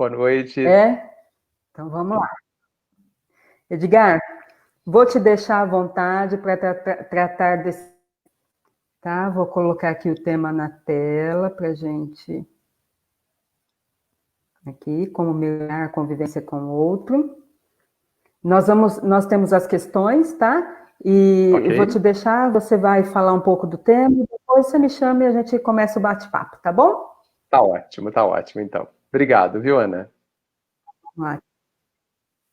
Boa noite. É? Então vamos lá. Edgar, vou te deixar à vontade para tratar desse. Tá? Vou colocar aqui o tema na tela para gente. Aqui, como melhorar a convivência com o outro. Nós temos as questões, tá? E Ok. eu vou te deixar, você vai falar um pouco do tema, depois você me chama e a gente começa o bate-papo, tá bom? Tá ótimo, então. Obrigado, viu, Ana?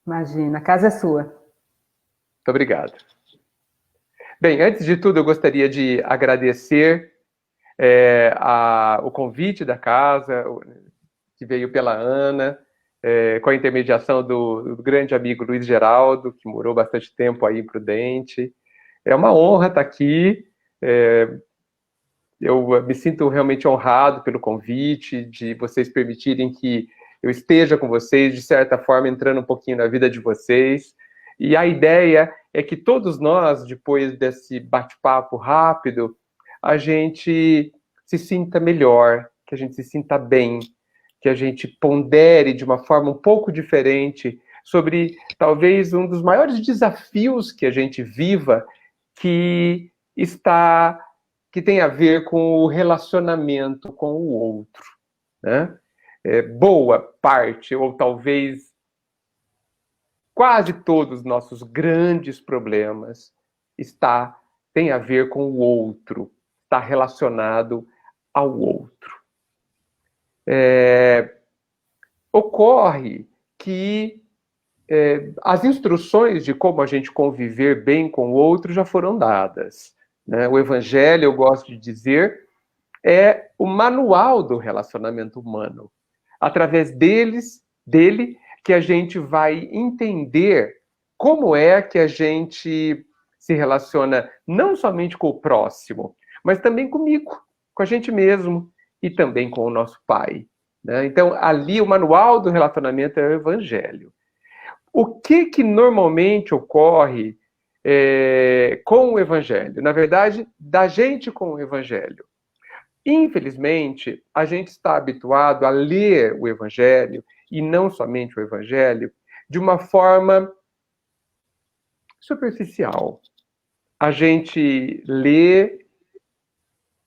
Imagina, a casa é sua. Muito obrigado. Bem, antes de tudo, eu gostaria de agradecer o convite da casa, que veio pela Ana, com a intermediação do grande amigo Luiz Geraldo, que morou bastante tempo aí em Prudente. É uma honra estar aqui. Eu me sinto realmente honrado pelo convite, de vocês permitirem que eu esteja com vocês, de certa forma, entrando um pouquinho na vida de vocês. E a ideia é que todos nós, depois desse bate-papo rápido, a gente se sinta melhor, que a gente se sinta bem, que a gente pondere de uma forma um pouco diferente sobre talvez um dos maiores desafios que a gente viva, que tem a ver com o relacionamento com o outro, né? Boa parte, ou talvez quase todos os nossos grandes problemas tem a ver com o outro, está relacionado ao outro. Ocorre que as instruções de como a gente conviver bem com o outro já foram dadas, né? O Evangelho, eu gosto de dizer, é o manual do relacionamento humano. Através dele, que a gente vai entender como é que a gente se relaciona não somente com o próximo, mas também comigo, com a gente mesmo e também com o nosso Pai, né? Então, ali o manual do relacionamento é o Evangelho. O que normalmente ocorre com o Evangelho? Na verdade, da gente com o Evangelho. Infelizmente, a gente está habituado a ler o Evangelho, e não somente o Evangelho, de uma forma superficial. A gente lê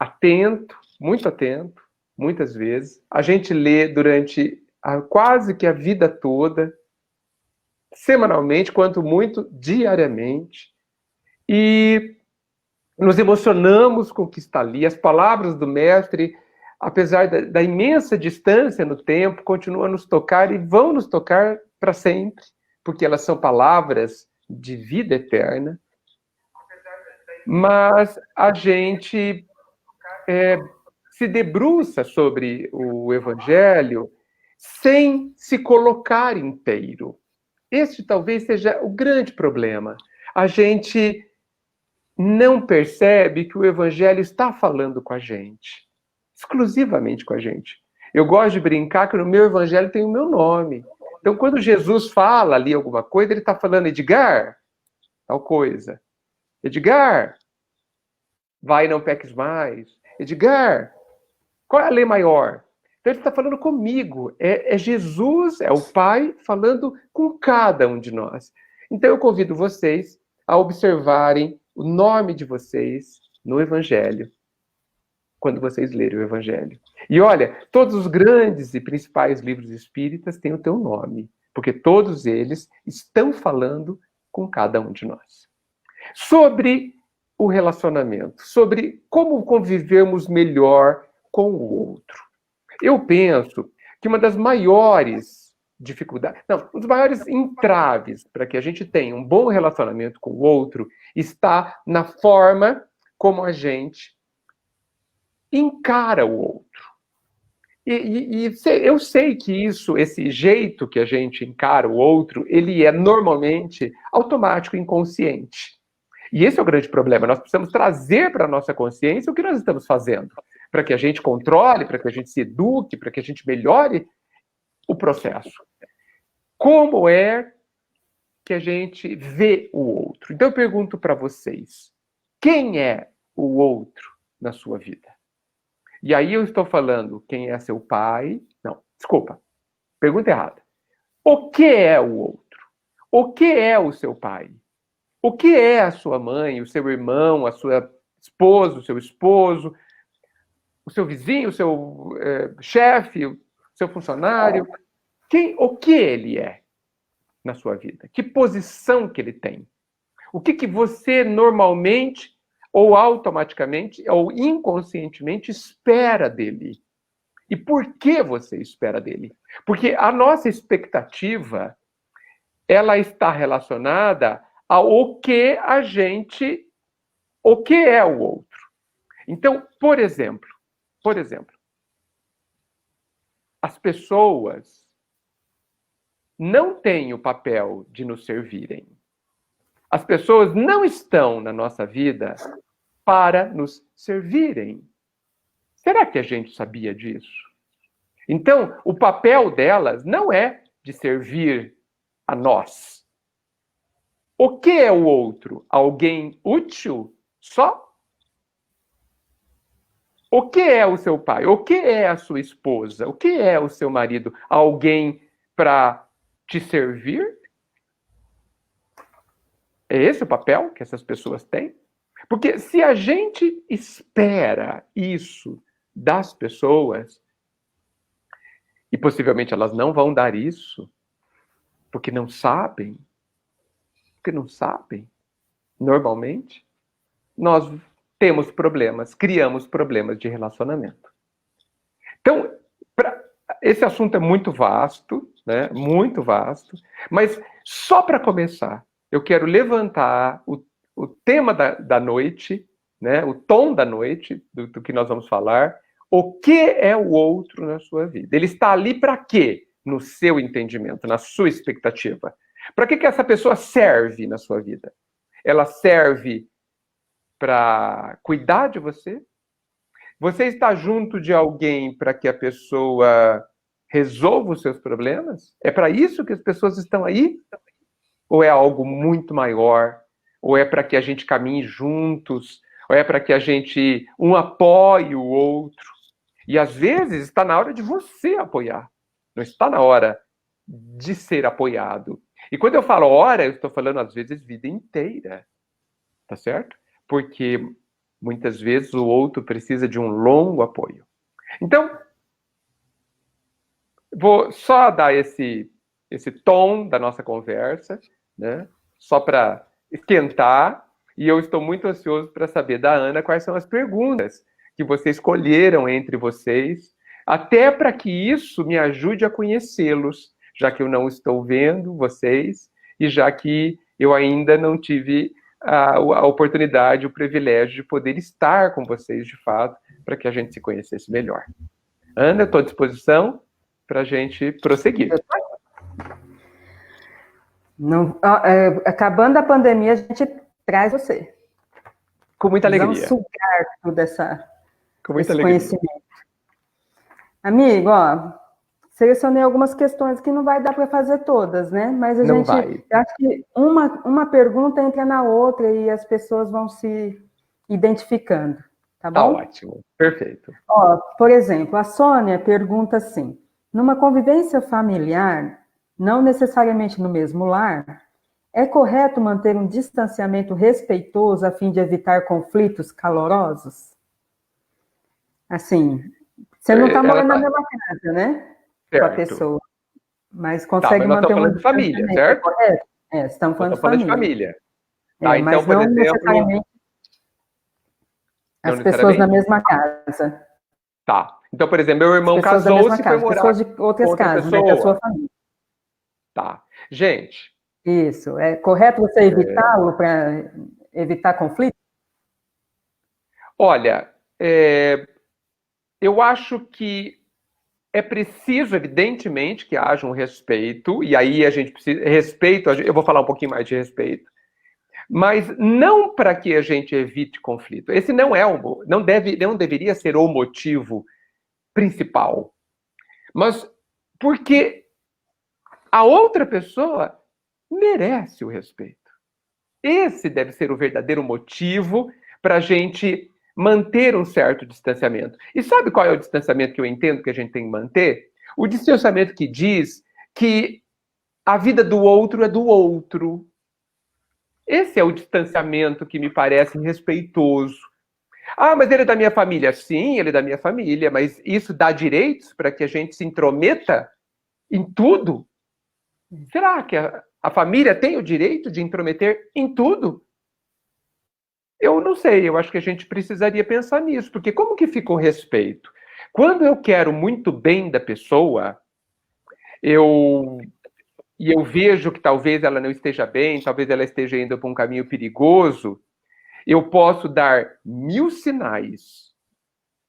atento, muito atento, muitas vezes. A gente lê durante quase que a vida toda, semanalmente, quanto muito diariamente, e nos emocionamos com o que está ali. As palavras do Mestre, apesar da imensa distância no tempo, continuam a nos tocar e vão nos tocar para sempre, porque elas são palavras de vida eterna. Mas a gente se debruça sobre o Evangelho sem se colocar inteiro. Este talvez seja o grande problema. A gente não percebe que o Evangelho está falando com a gente, exclusivamente com a gente. Eu gosto de brincar que no meu Evangelho tem o meu nome. Então, quando Jesus fala ali alguma coisa, ele está falando, Edgar, tal coisa. Edgar, vai e não peques mais. Edgar, qual é a lei maior? Então, ele está falando comigo. É Jesus, é o Pai, falando com cada um de nós. Então, eu convido vocês a observarem o nome de vocês no Evangelho, quando vocês lerem o Evangelho. E olha, todos os grandes e principais livros espíritas têm o teu nome, porque todos eles estão falando com cada um de nós. Sobre o relacionamento, sobre como convivermos melhor com o outro. Eu penso que uma das maiores dificuldades, não, um dos maiores entraves para que a gente tenha um bom relacionamento com o outro está na forma como a gente encara o outro. Eu sei que esse jeito que a gente encara o outro, ele é normalmente automático, inconsciente. E esse é o grande problema. Nós precisamos trazer para a nossa consciência o que nós estamos fazendo, para que a gente controle, para que a gente se eduque, para que a gente melhore o processo. Como é que a gente vê o outro? Então eu pergunto para vocês, quem é o outro na sua vida? E aí eu estou falando quem é seu pai, não, desculpa, Pergunta errada. O que é o outro? O que é o seu pai? O que é a sua mãe, o seu irmão, a sua esposa, o seu esposo, o seu vizinho, o seu chefe, o seu funcionário? O que ele é na sua vida? Que posição que ele tem? O que você normalmente, ou automaticamente, ou inconscientemente espera dele? E por que você espera dele? Porque a nossa expectativa, ela está relacionada ao que o que é o outro. Então, por exemplo, as pessoas não têm o papel de nos servirem. As pessoas não estão na nossa vida para nos servirem. Será que a gente sabia disso? Então, o papel delas não é de servir a nós. O que é o outro? Alguém útil só? O que é o seu pai? O que é a sua esposa? O que é o seu marido? Alguém para te servir? É esse o papel que essas pessoas têm? Porque se a gente espera isso das pessoas, e possivelmente elas não vão dar isso, porque não sabem, normalmente, nós temos problemas, criamos problemas de relacionamento. Então, esse assunto é muito vasto, né? Muito vasto, mas só para começar, eu quero levantar o tema da noite, né? O tom da noite, do que nós vamos falar. O que é o outro na sua vida? Ele está ali para quê? No seu entendimento, na sua expectativa. Para que essa pessoa serve na sua vida? Ela serve para cuidar de você? Você está junto de alguém para que a pessoa resolva os seus problemas? É para isso que as pessoas estão aí? Ou é algo muito maior? Ou é para que a gente caminhe juntos? Ou é para que a gente um apoie o outro? E às vezes está na hora de você apoiar. Não está na hora de ser apoiado. E quando eu falo hora, eu estou falando às vezes vida inteira. Tá certo? Porque muitas vezes o outro precisa de um longo apoio. Então, vou só dar esse tom da nossa conversa, né? Só para esquentar. E eu estou muito ansioso para saber da Ana quais são as perguntas que vocês escolheram entre vocês, até para que isso me ajude a conhecê-los, já que eu não estou vendo vocês e já que eu ainda não tive a oportunidade, o privilégio de poder estar com vocês de fato, para que a gente se conhecesse melhor. Ana, estou à disposição para a gente prosseguir. Não, acabando a pandemia, a gente traz você. Com muita alegria. Vamos sugar tudo com muita esse alegria. Conhecimento. Amigo, ó, selecionei algumas questões que não vai dar para fazer todas, né? Mas a gente acho que uma pergunta entra na outra e as pessoas vão se identificando, tá bom? Tá ótimo, perfeito. Ó, por exemplo, a Sônia pergunta assim: numa convivência familiar, não necessariamente no mesmo lar, é correto manter um distanciamento respeitoso a fim de evitar conflitos calorosos? Assim, você não está morando na mesma casa, né? Certo. Com a pessoa. Mas consegue mas manter uma família, certo? Correto? Estamos falando de família. Tá, então, mas por não exemplo, necessariamente as pessoas na mesma casa. Tá. Então, por exemplo, meu irmão casou-se e foi morar pessoas de outras casas, né, da sua família. Tá. Gente. Isso. É correto você evitá-lo para evitar conflito? Olha, eu acho que é preciso, evidentemente, que haja um respeito, e aí a gente precisa. Respeito, eu vou falar um pouquinho mais de respeito, mas não para que a gente evite conflito. Esse não é não deveria ser o motivo principal. Mas porque a outra pessoa merece o respeito. Esse deve ser o verdadeiro motivo para a gente manter um certo distanciamento. E sabe qual é o distanciamento que eu entendo que a gente tem que manter? O distanciamento que diz que a vida do outro é do outro. Esse é o distanciamento que me parece respeitoso. Ah, mas ele é da minha família. Sim, ele é da minha família, mas isso dá direitos para que a gente se intrometa em tudo? Será que a família tem o direito de intrometer em tudo? Eu não sei, eu acho que a gente precisaria pensar nisso, porque como que fica o respeito? Quando eu quero muito bem da pessoa, e eu vejo que talvez ela não esteja bem, talvez ela esteja indo para um caminho perigoso, eu posso dar 1000 sinais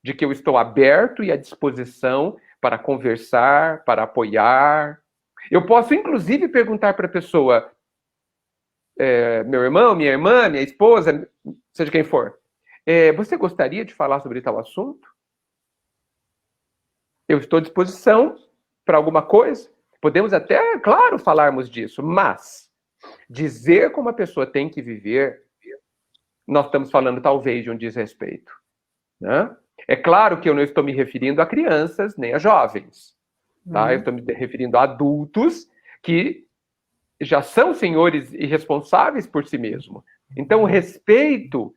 de que eu estou aberto e à disposição para conversar, para apoiar. Eu posso, inclusive, perguntar para a pessoa, meu irmão, minha irmã, minha esposa, seja quem for, você gostaria de falar sobre tal assunto? Eu estou à disposição para alguma coisa. Podemos até, claro, falarmos disso, mas dizer como a pessoa tem que viver, nós estamos falando talvez de um desrespeito, né? É claro que eu não estou me referindo a crianças nem a jovens, tá? Eu estou me referindo a adultos que já são senhores e responsáveis por si mesmos. Então, o respeito,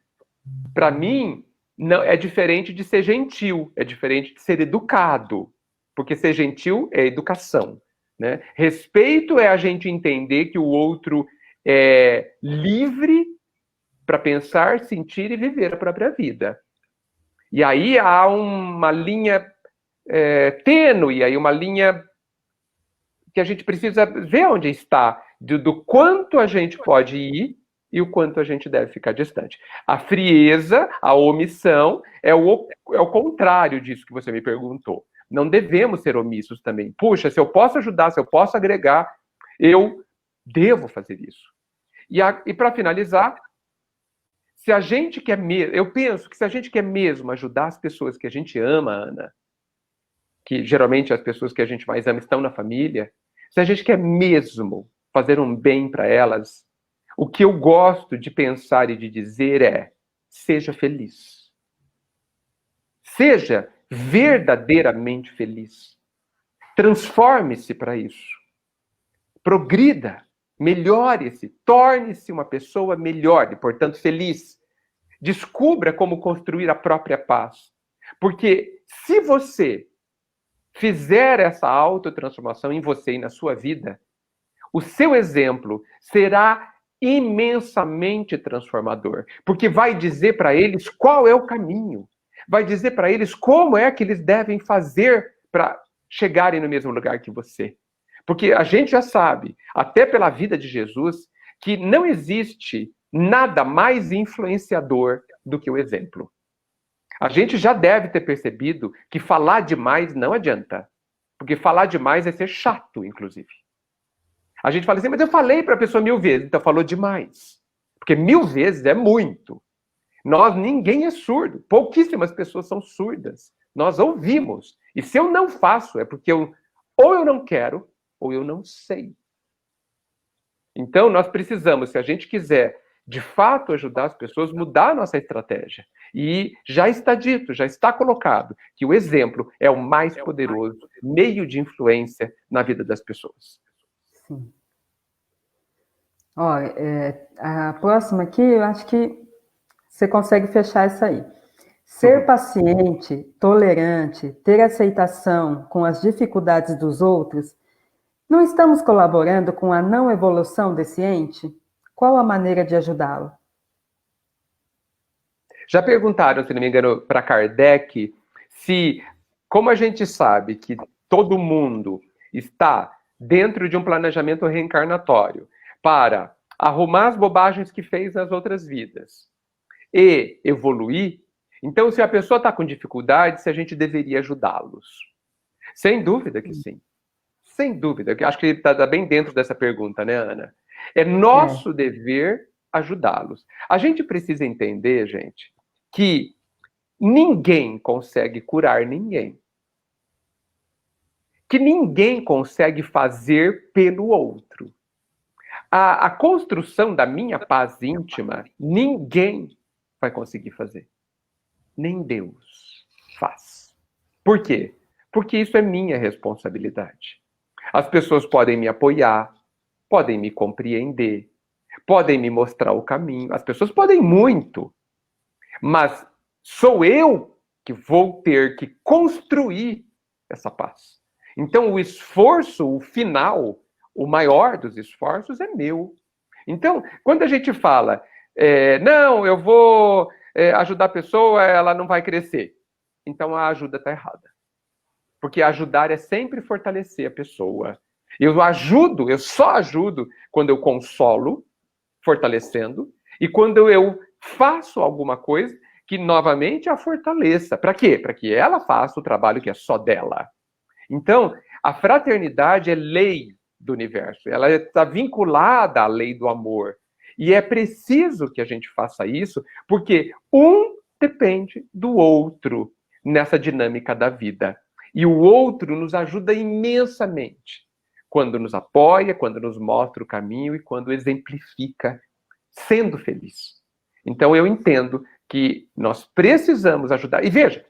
para mim, não é diferente de ser gentil, é diferente de ser educado, porque ser gentil é educação, né? Respeito é a gente entender que o outro é livre para pensar, sentir e viver a própria vida. E aí há uma linha tênue, aí uma linha que a gente precisa ver onde está, do quanto a gente pode ir e o quanto a gente deve ficar distante. A frieza, a omissão, é o contrário disso que você me perguntou. Não devemos ser omissos também. Puxa, se eu posso ajudar, se eu posso agregar, eu devo fazer isso. E para finalizar, se a gente quer mesmo, eu penso que se a gente quer mesmo ajudar as pessoas que a gente ama, Ana, que geralmente as pessoas que a gente mais ama estão na família, se a gente quer mesmo fazer um bem para elas, o que eu gosto de pensar e de dizer é: seja feliz. Seja verdadeiramente feliz. Transforme-se para isso. Progrida, melhore-se, torne-se uma pessoa melhor e, portanto, feliz. Descubra como construir a própria paz. Porque se você fizer essa autotransformação em você e na sua vida, o seu exemplo será imensamente transformador, porque vai dizer para eles qual é o caminho, vai dizer para eles como é que eles devem fazer para chegarem no mesmo lugar que você. Porque a gente já sabe, até pela vida de Jesus, que não existe nada mais influenciador do que o exemplo. A gente já deve ter percebido que falar demais não adianta. Porque falar demais é ser chato, inclusive. A gente fala assim, mas eu falei para a pessoa 1000 vezes, então falou demais. Porque 1000 vezes é muito. Ninguém é surdo. Pouquíssimas pessoas são surdas. Nós ouvimos. E se eu não faço, é porque ou eu não quero, ou eu não sei. Então, nós precisamos, se a gente quiser de fato ajudar as pessoas, mudar a nossa estratégia. E já está dito, já está colocado, que o exemplo é o mais poderoso meio de influência na vida das pessoas. Sim. Ó, a próxima aqui, eu acho que você consegue fechar isso aí. Ser paciente, tolerante, ter aceitação com as dificuldades dos outros, não estamos colaborando com a não evolução desse ente? Qual a maneira de ajudá-lo? Já perguntaram, se não me engano, para Kardec, se, como a gente sabe que todo mundo está dentro de um planejamento reencarnatório para arrumar as bobagens que fez nas outras vidas e evoluir, então se a pessoa está com dificuldade, se a gente deveria ajudá-los. Sem dúvida que sim. Sem dúvida. Eu acho que está bem dentro dessa pergunta, né, Ana? É nosso dever ajudá-los. A gente precisa entender, gente, que ninguém consegue curar ninguém. Que ninguém consegue fazer pelo outro. A construção da minha paz íntima, ninguém vai conseguir fazer. Nem Deus faz. Por quê? porque isso é minha responsabilidade. As pessoas podem me apoiar, podem me compreender, podem me mostrar o caminho. As pessoas podem muito, mas sou eu que vou ter que construir essa paz. Então, o esforço, o final, o maior dos esforços é meu. Então, quando a gente fala, não, eu vou ajudar a pessoa, ela não vai crescer. Então, a ajuda está errada. Porque ajudar é sempre fortalecer a pessoa. Eu só ajudo quando eu consolo, fortalecendo, e quando eu faço alguma coisa que novamente a fortaleça. Para quê? Para que ela faça o trabalho que é só dela. Então, a fraternidade é lei do universo. Ela está vinculada à lei do amor. E é preciso que a gente faça isso, porque um depende do outro nessa dinâmica da vida. E o outro nos ajuda imensamente quando nos apoia, quando nos mostra o caminho e quando exemplifica sendo feliz. Então eu entendo que nós precisamos ajudar. E veja,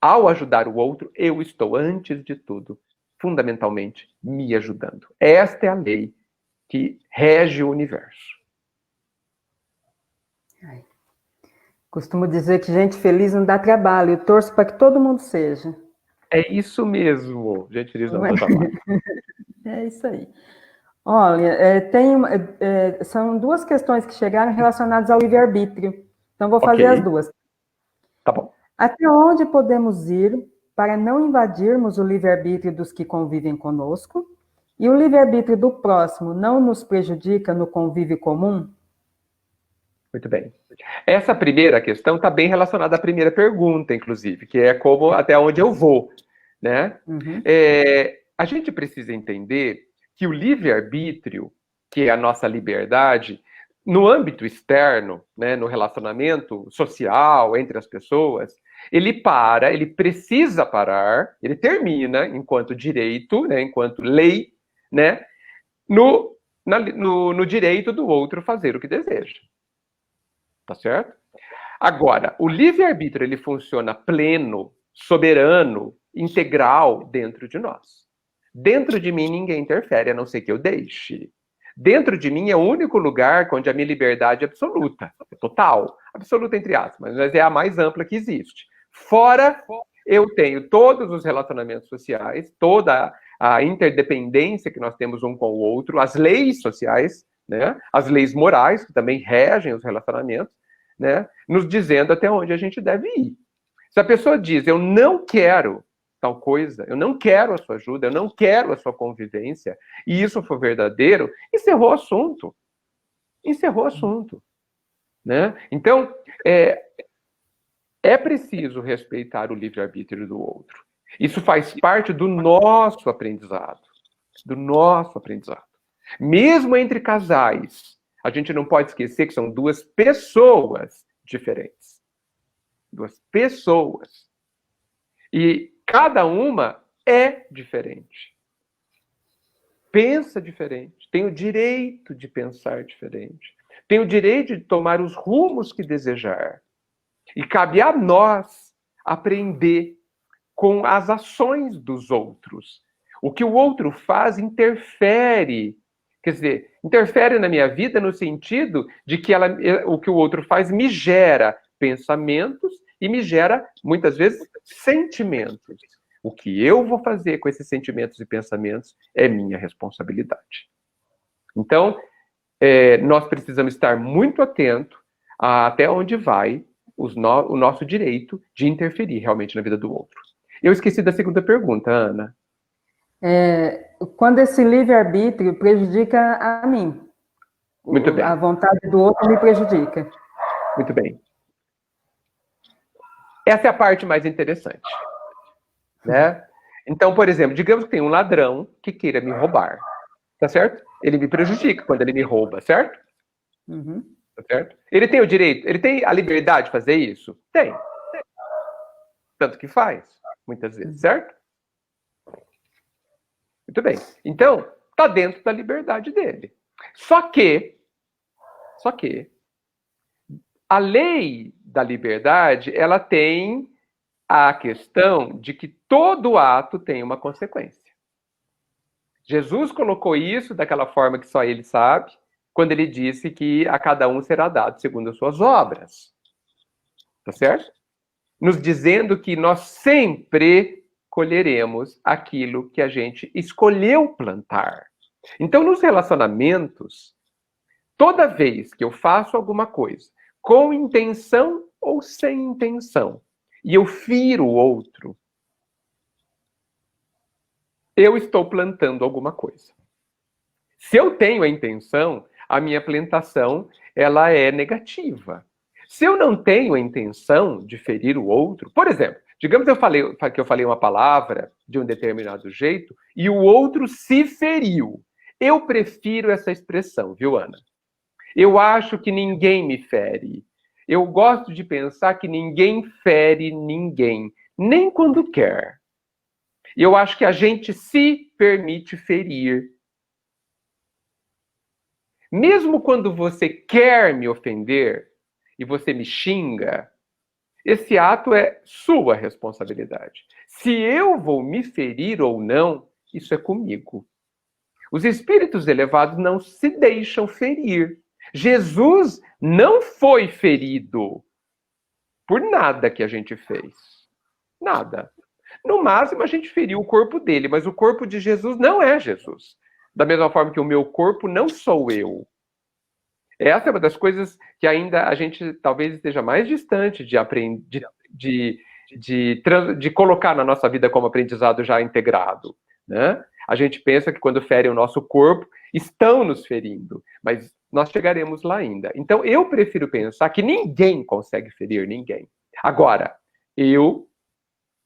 ao ajudar o outro, eu estou, antes de tudo, fundamentalmente, me ajudando. Esta é a lei que rege o universo. Costumo dizer que gente feliz não dá trabalho. Eu torço para que todo mundo seja. É isso mesmo. Gente feliz não dá trabalho. É isso aí. Olha, são duas questões que chegaram relacionadas ao livre-arbítrio. Então, vou fazer as duas. Tá bom. Até onde podemos ir para não invadirmos o livre-arbítrio dos que convivem conosco? E o livre-arbítrio do próximo não nos prejudica no convívio comum? Muito bem. Essa primeira questão está bem relacionada à primeira pergunta, inclusive, que é como até onde eu vou, né? Uhum. A gente precisa entender que o livre-arbítrio, que é a nossa liberdade, no âmbito externo, né, no relacionamento social entre as pessoas, ele precisa parar, ele termina enquanto direito, né, enquanto lei, né, no direito do outro fazer o que deseja. Tá certo? Agora, o livre-arbítrio, ele funciona pleno, soberano, integral dentro de nós. Dentro de mim ninguém interfere, a não ser que eu deixe. Dentro de mim é o único lugar onde a minha liberdade é absoluta, total, absoluta entre aspas, mas é a mais ampla que existe. Fora, eu tenho todos os relacionamentos sociais, toda a interdependência que nós temos um com o outro, as leis sociais, né, as leis morais, que também regem os relacionamentos, né, nos dizendo até onde a gente deve ir. Se a pessoa diz, eu não quero tal coisa, eu não quero a sua ajuda, eu não quero a sua convivência, e isso for verdadeiro, encerrou o assunto. Encerrou o assunto. Né? Então, é preciso respeitar o livre-arbítrio do outro. Isso faz parte do nosso aprendizado. Do nosso aprendizado. Mesmo entre casais, a gente não pode esquecer que são duas pessoas diferentes. Duas pessoas. E cada uma é diferente. Pensa diferente. Tem o direito de pensar diferente. Tem o direito de tomar os rumos que desejar. E cabe a nós aprender com as ações dos outros. O que o outro faz interfere. Quer dizer, interfere na minha vida no sentido de que o que o outro faz me gera pensamentos e me gera, muitas vezes, sentimentos. O que eu vou fazer com esses sentimentos e pensamentos é minha responsabilidade. Então, nós precisamos estar muito atentos até onde vai o nosso direito de interferir realmente na vida do outro. Eu esqueci da segunda pergunta, Ana. Quando esse livre-arbítrio prejudica a mim. Muito bem. A vontade do outro me prejudica. Muito bem. Essa é a parte mais interessante. Né? Então, por exemplo, digamos que tem um ladrão que queira me roubar. Tá certo? Ele me prejudica quando ele me rouba, certo? Uhum. Tá certo? Ele tem o direito, ele tem a liberdade de fazer isso? Tem. Tanto que faz, muitas vezes, certo? Muito bem. Então, tá dentro da liberdade dele. Só que, a lei da liberdade, ela tem a questão de que todo ato tem uma consequência. Jesus colocou isso daquela forma que só ele sabe, quando ele disse que a cada um será dado segundo as suas obras. Tá certo? Nos dizendo que nós sempre colheremos aquilo que a gente escolheu plantar. Então, nos relacionamentos, toda vez que eu faço alguma coisa, com intenção ou sem intenção, e eu firo o outro, eu estou plantando alguma coisa. Se eu tenho a intenção, a minha plantação, ela é negativa. Se eu não tenho a intenção de ferir o outro, por exemplo, digamos que eu falei uma palavra de um determinado jeito e o outro se feriu. Eu prefiro essa expressão, viu, Ana? Eu acho que ninguém me fere. Eu gosto de pensar que ninguém fere ninguém, nem quando quer. Eu acho que a gente se permite ferir. Mesmo quando você quer me ofender e você me xinga, esse ato é sua responsabilidade. Se eu vou me ferir ou não, isso é comigo. Os espíritos elevados não se deixam ferir. Jesus não foi ferido por nada que a gente fez. Nada. No máximo, a gente feriu o corpo dele, mas o corpo de Jesus não é Jesus. Da mesma forma que o meu corpo não sou eu. Essa é uma das coisas que ainda a gente talvez esteja mais distante de aprender, de colocar na nossa vida como aprendizado já integrado, né? A gente pensa que quando ferem o nosso corpo, estão nos ferindo, mas nós chegaremos lá ainda. Então, eu prefiro pensar que ninguém consegue ferir ninguém. Agora, eu,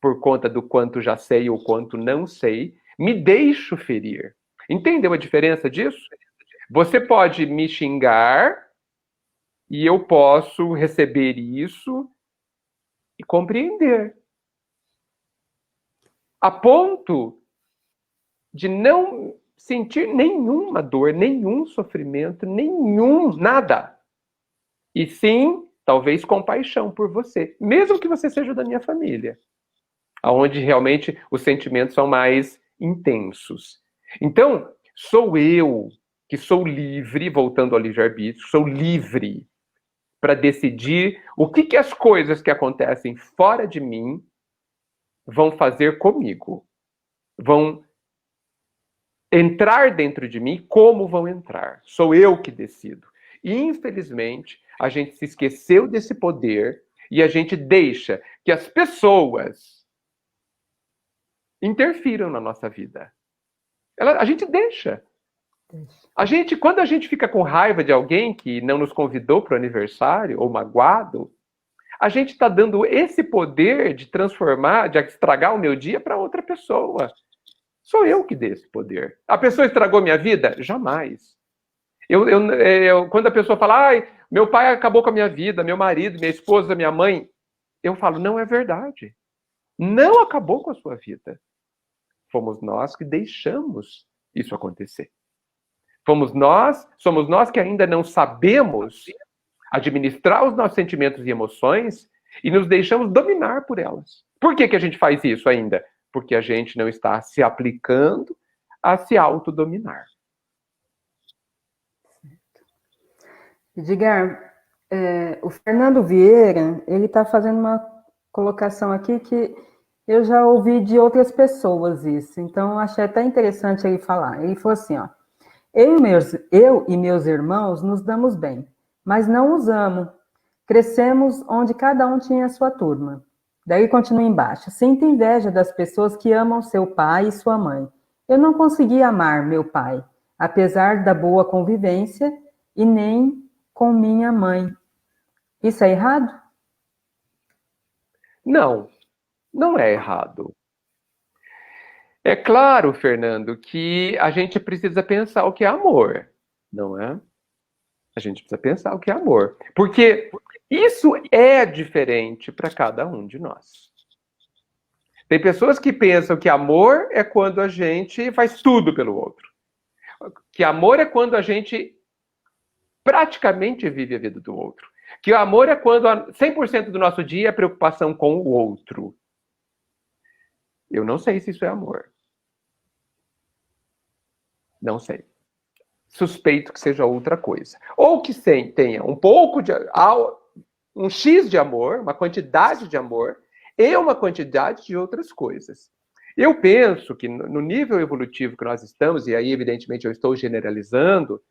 por conta do quanto já sei ou quanto não sei, me deixo ferir. Entendeu a diferença disso? Você pode me xingar e eu posso receber isso e compreender. A ponto de não sentir nenhuma dor, nenhum sofrimento, nada. E sim, talvez compaixão por você, mesmo que você seja da minha família, onde realmente os sentimentos são mais intensos. Então, sou eu que sou livre, voltando ao livre-arbítrio, sou livre para decidir o que as coisas que acontecem fora de mim vão fazer comigo. Vão entrar dentro de mim, como vão entrar. Sou eu que decido. E, infelizmente, a gente se esqueceu desse poder e a gente deixa que as pessoas interfiram na nossa vida. A gente deixa. Quando a gente fica com raiva de alguém que não nos convidou para o aniversário, ou magoado, a gente está dando esse poder de transformar, de estragar o meu dia para outra pessoa. Sou eu que dei esse poder. A pessoa estragou minha vida? Jamais. Quando a pessoa fala, meu pai acabou com a minha vida, meu marido, minha esposa, minha mãe, eu falo, não é verdade. Não acabou com a sua vida. Fomos nós que deixamos isso acontecer. Somos nós que ainda não sabemos administrar os nossos sentimentos e emoções e nos deixamos dominar por elas. Por que a gente faz isso ainda? Porque a gente não está se aplicando a se autodominar. Edgar, o Fernando Vieira, ele está fazendo uma colocação aqui que eu já ouvi de outras pessoas isso, então achei até interessante ele falar. Ele falou assim, ó, eu e meus irmãos nos damos bem, mas não os amo. Crescemos onde cada um tinha a sua turma. Daí continua embaixo. Sinto inveja das pessoas que amam seu pai e sua mãe. Eu não consegui amar meu pai, apesar da boa convivência, e nem com minha mãe. Isso é errado? Não, não é errado. É claro, Fernando, que a gente precisa pensar o que é amor, não é? A gente precisa pensar o que é amor. Porque isso é diferente para cada um de nós. Tem pessoas que pensam que amor é quando a gente faz tudo pelo outro. Que amor é quando a gente praticamente vive a vida do outro. Que o amor é quando 100% do nosso dia é preocupação com o outro. Eu não sei se isso é amor. Não sei. Suspeito que seja outra coisa. Ou que tenha um pouco de... um X de amor, uma quantidade de amor, e uma quantidade de outras coisas. Eu penso que no nível evolutivo que nós estamos, e aí evidentemente eu estou generalizando,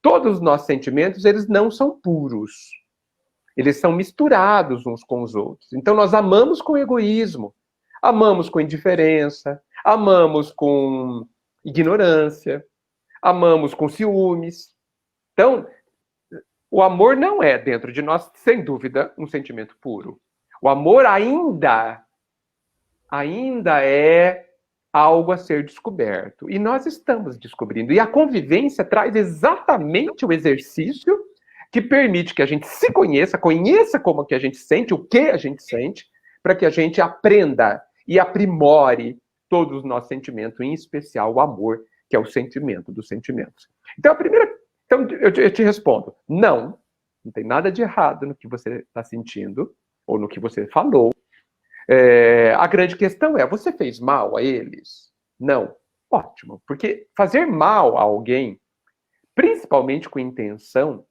todos os nossos sentimentos, eles não são puros. Eles são misturados uns com os outros. Então nós amamos com egoísmo, amamos com indiferença, amamos com ignorância, amamos com ciúmes. Então, o amor não é, dentro de nós, sem dúvida, um sentimento puro. O amor ainda é algo a ser descoberto. E nós estamos descobrindo. E a convivência traz exatamente o exercício que permite que a gente se conheça como que a gente sente, o que a gente sente, para que a gente aprenda e aprimore todos os nossos sentimentos, em especial o amor, que é o sentimento dos sentimentos. Então, eu te respondo, não tem nada de errado no que você está sentindo, ou no que você falou. A grande questão é, você fez mal a eles? Não. Ótimo, porque fazer mal a alguém, principalmente com intenção,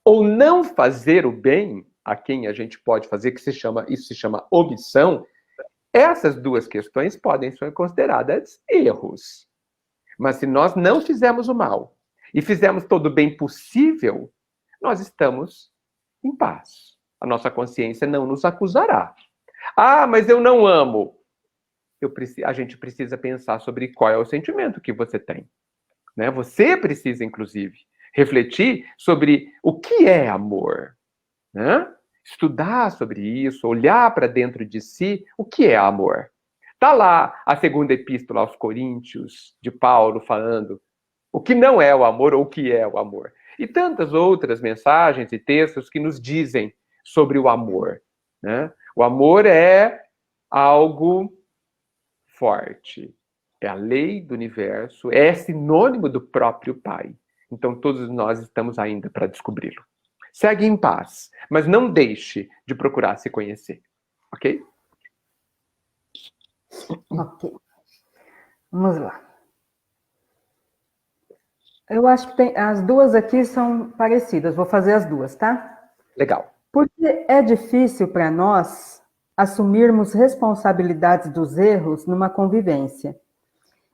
ou não fazer o bem a quem a gente pode fazer, isso se chama omissão, essas duas questões podem ser consideradas erros. Mas se nós não fizermos o mal e fizermos todo o bem possível, nós estamos em paz. A nossa consciência não nos acusará. Ah, mas eu não amo. A gente precisa pensar sobre qual é o sentimento que você tem. Né? Você precisa, inclusive, refletir sobre o que é amor. Né? Estudar sobre isso, olhar para dentro de si, o que é amor. Está lá a segunda epístola aos Coríntios, de Paulo, falando o que não é o amor ou o que é o amor. E tantas outras mensagens e textos que nos dizem sobre o amor. Né? O amor é algo forte. É a lei do universo, é sinônimo do próprio Pai. Então todos nós estamos ainda para descobri-lo. Segue em paz, mas não deixe de procurar se conhecer. Ok? Ok. Vamos lá. Eu acho que as duas aqui são parecidas. Vou fazer as duas, tá? Legal. Porque é difícil para nós assumirmos responsabilidades dos erros numa convivência.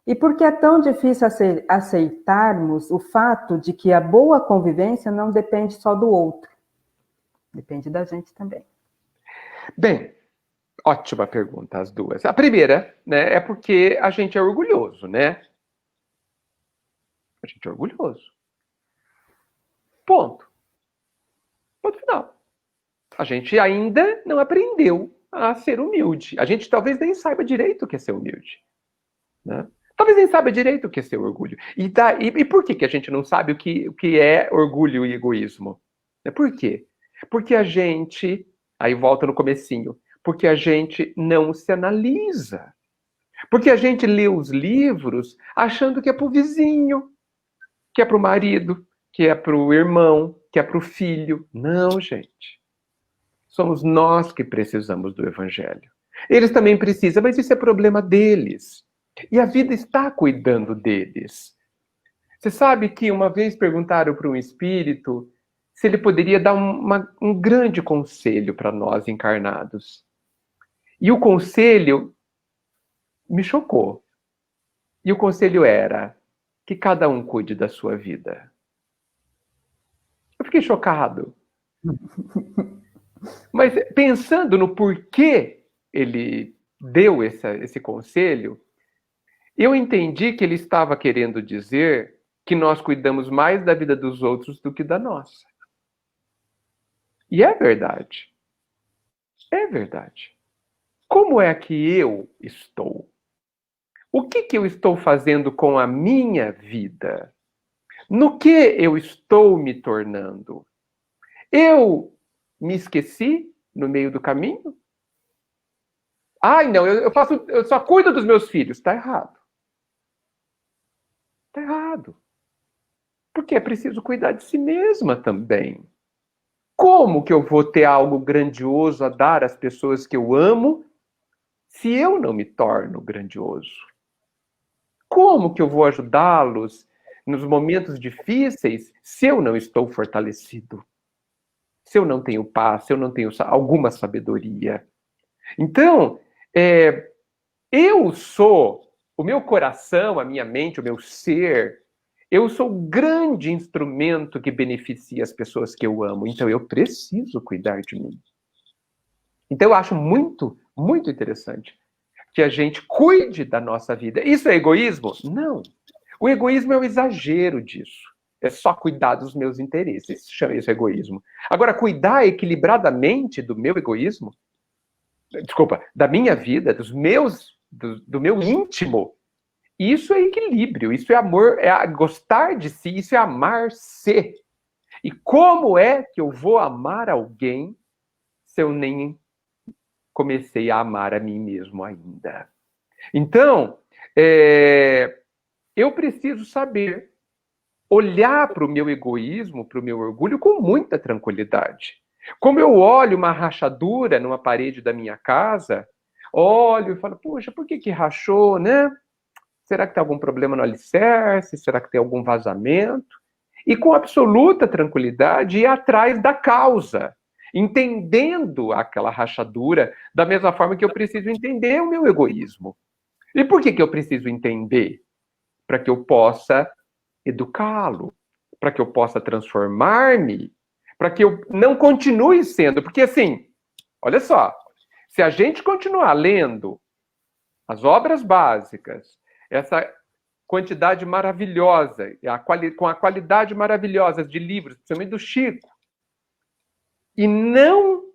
E porque é tão difícil aceitarmos o fato de que a boa convivência não depende só do outro. Depende da gente também. Bem, ótima pergunta, as duas. A primeira, né, é porque a gente é orgulhoso, né? A gente é orgulhoso. Ponto. Ponto final. A gente ainda não aprendeu a ser humilde. A gente talvez nem saiba direito o que é ser humilde. Né? Talvez nem saiba direito o que é ser orgulho. E por que a gente não sabe o que é orgulho e egoísmo? Por quê? Porque a gente, aí volta no comecinho, porque a gente não se analisa. Porque a gente lê os livros achando que é para o vizinho, que é para o marido, que é para o irmão, que é para o filho. Não, gente. Somos nós que precisamos do Evangelho. Eles também precisam, mas isso é problema deles. E a vida está cuidando deles. Você sabe que uma vez perguntaram para um espírito se ele poderia dar um grande conselho para nós encarnados. E o conselho me chocou. E o conselho era que cada um cuide da sua vida. Eu fiquei chocado. Mas pensando no porquê ele deu esse conselho, eu entendi que ele estava querendo dizer que nós cuidamos mais da vida dos outros do que da nossa. E é verdade. É verdade. Como é que eu estou? O que eu estou fazendo com a minha vida? No que eu estou me tornando? Eu me esqueci no meio do caminho? Ai, não, eu só cuido dos meus filhos. Está errado. Está errado. Porque é preciso cuidar de si mesma também. Como que eu vou ter algo grandioso a dar às pessoas que eu amo se eu não me torno grandioso? Como que eu vou ajudá-los nos momentos difíceis se eu não estou fortalecido? Se eu não tenho paz, se eu não tenho alguma sabedoria? Então, eu sou, o meu coração, a minha mente, o meu ser, eu sou o grande instrumento que beneficia as pessoas que eu amo. Então, eu preciso cuidar de mim. Então, eu acho muito, muito interessante que a gente cuide da nossa vida. Isso é egoísmo? Não. O egoísmo é o exagero disso. É só cuidar dos meus interesses. Isso é egoísmo. Agora, cuidar equilibradamente do meu egoísmo, desculpa, da minha vida, do meu íntimo, isso é equilíbrio, isso é amor, é gostar de si, isso é amar-se. E como é que eu vou amar alguém se eu nem comecei a amar a mim mesmo ainda? Então, eu preciso saber olhar para o meu egoísmo, para o meu orgulho com muita tranquilidade. Como eu olho uma rachadura numa parede da minha casa, olho e falo, poxa, por que rachou, né? Será que tem algum problema no alicerce? Será que tem algum vazamento? E com absoluta tranquilidade ir atrás da causa, entendendo aquela rachadura da mesma forma que eu preciso entender o meu egoísmo. E por que eu preciso entender? Para que eu possa educá-lo, para que eu possa transformar-me, para que eu não continue sendo. Porque assim, olha só, se a gente continuar lendo as obras básicas, essa quantidade maravilhosa, com a qualidade maravilhosa de livros, principalmente do Chico, e não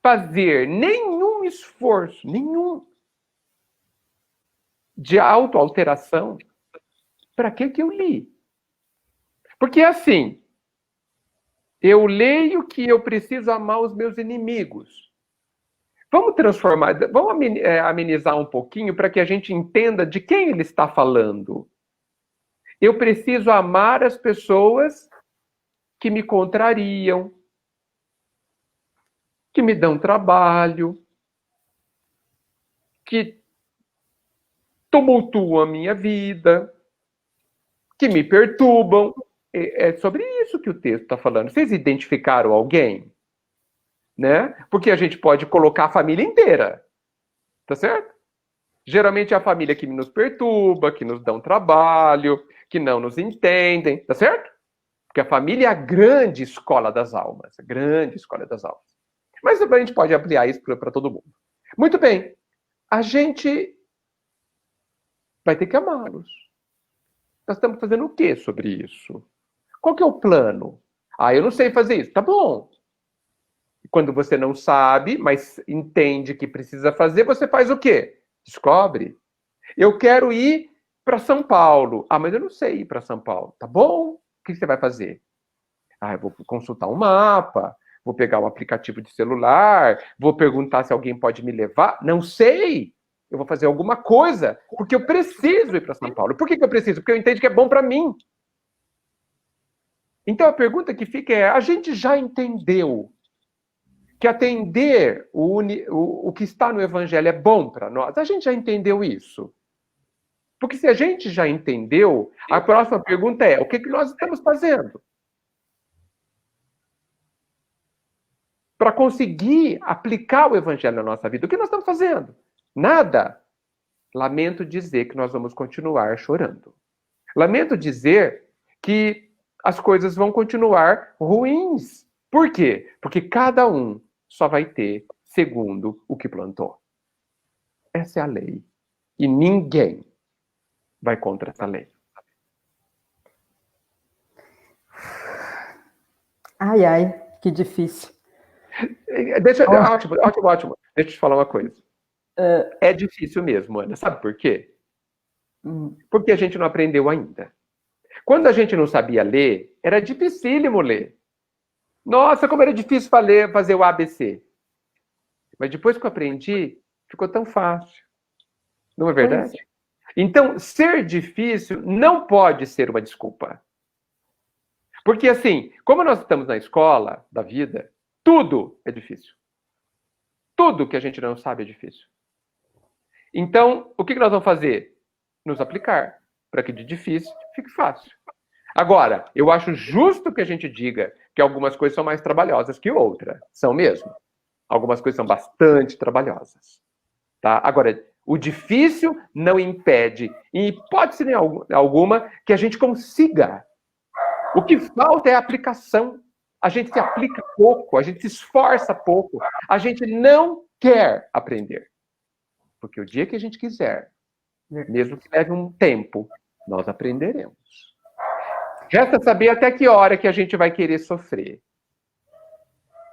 fazer nenhum esforço, nenhum, de autoalteração, para que eu li? Porque assim, eu leio que eu preciso amar os meus inimigos. Vamos transformar, vamos amenizar um pouquinho para que a gente entenda de quem ele está falando. Eu preciso amar as pessoas que me contrariam, que me dão trabalho, que tumultuam a minha vida, que me perturbam. É sobre isso que o texto está falando. Vocês identificaram alguém? Né? Porque a gente pode colocar a família inteira, tá certo? Geralmente é a família que nos perturba, que nos dão trabalho, que não nos entendem, tá certo? Porque a família é a grande escola das almas, a grande escola das almas. Mas a gente pode ampliar isso para todo mundo. Muito bem, a gente vai ter que amá-los. Nós estamos fazendo o que sobre isso? Qual que é o plano? Eu não sei fazer isso. Tá bom. Quando você não sabe, mas entende que precisa fazer, você faz o quê? Descobre. Eu quero ir para São Paulo. Mas eu não sei ir para São Paulo. Tá bom. O que você vai fazer? Eu vou consultar um mapa, vou pegar um aplicativo de celular, vou perguntar se alguém pode me levar. Não sei. Eu vou fazer alguma coisa, porque eu preciso ir para São Paulo. Por que eu preciso? Porque eu entendo que é bom para mim. Então a pergunta que fica é: a gente já entendeu que atender o que está no Evangelho é bom para nós? A gente já entendeu isso? Porque se a gente já entendeu, a próxima pergunta é: o que nós estamos fazendo para conseguir aplicar o Evangelho na nossa vida? O que nós estamos fazendo? Nada. Lamento dizer que nós vamos continuar chorando. Lamento dizer que as coisas vão continuar ruins. Por quê? Porque cada um só vai ter segundo o que plantou. Essa é a lei. E ninguém vai contra essa lei. Ai, ai, que difícil. Ótimo. Deixa eu te falar uma coisa. É difícil mesmo, Ana. Sabe por quê? Porque a gente não aprendeu ainda. Quando a gente não sabia ler, era dificílimo ler. Nossa, como era difícil fazer o ABC. Mas depois que eu aprendi, ficou tão fácil. Não é verdade? Então, ser difícil não pode ser uma desculpa. Porque assim, como nós estamos na escola da vida, tudo é difícil. Tudo que a gente não sabe é difícil. Então, o que nós vamos fazer? Nos aplicar, para que de difícil fique fácil. Agora, eu acho justo que a gente diga que algumas coisas são mais trabalhosas que outras. São mesmo. Algumas coisas são bastante trabalhosas. Tá? Agora, o difícil não impede, em hipótese alguma, que a gente consiga. O que falta é a aplicação. A gente se aplica pouco, a gente se esforça pouco, a gente não quer aprender. Porque o dia que a gente quiser, mesmo que leve um tempo, nós aprenderemos. Resta saber até que hora que a gente vai querer sofrer.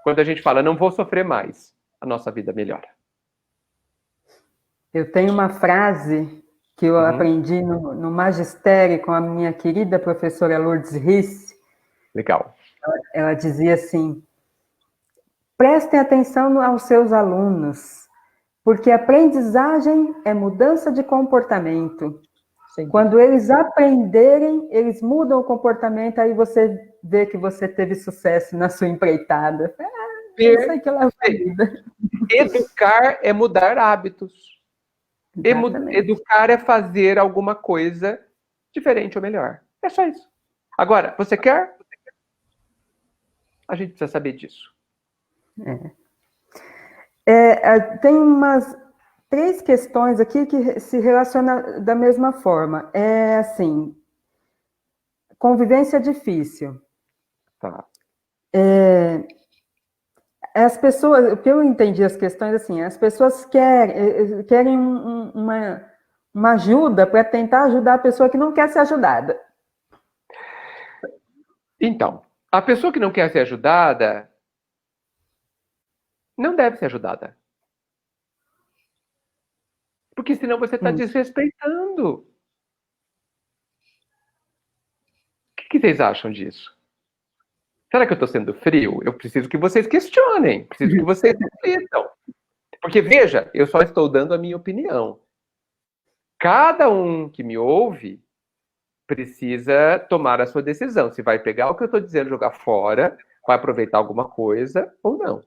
Quando a gente fala, não vou sofrer mais, a nossa vida melhora. Eu tenho uma frase que eu aprendi no magistério com a minha querida professora Lourdes Risse. Legal. Ela dizia assim, prestem atenção aos seus alunos, porque aprendizagem é mudança de comportamento. Sim. Quando eles aprenderem, eles mudam o comportamento, aí você vê que você teve sucesso na sua empreitada. Isso aí que ela vida. Educar é mudar hábitos. Educar é fazer alguma coisa diferente ou melhor. É só isso. Agora, você quer? A gente precisa saber disso. Tem umas 3 questões aqui que se relacionam da mesma forma. É assim, convivência difícil. Tá. As pessoas, o que eu entendi as questões, assim, as pessoas querem uma ajuda para tentar ajudar a pessoa que não quer ser ajudada. Então, a pessoa que não quer ser ajudada não deve ser ajudada. Porque senão você está desrespeitando. O que vocês acham disso? Será que eu estou sendo frio? Eu preciso que vocês questionem. Preciso que vocês reflitam. Porque, veja, eu só estou dando a minha opinião. Cada um que me ouve precisa tomar a sua decisão. Se vai pegar o que eu estou dizendo, jogar fora, vai aproveitar alguma coisa ou não.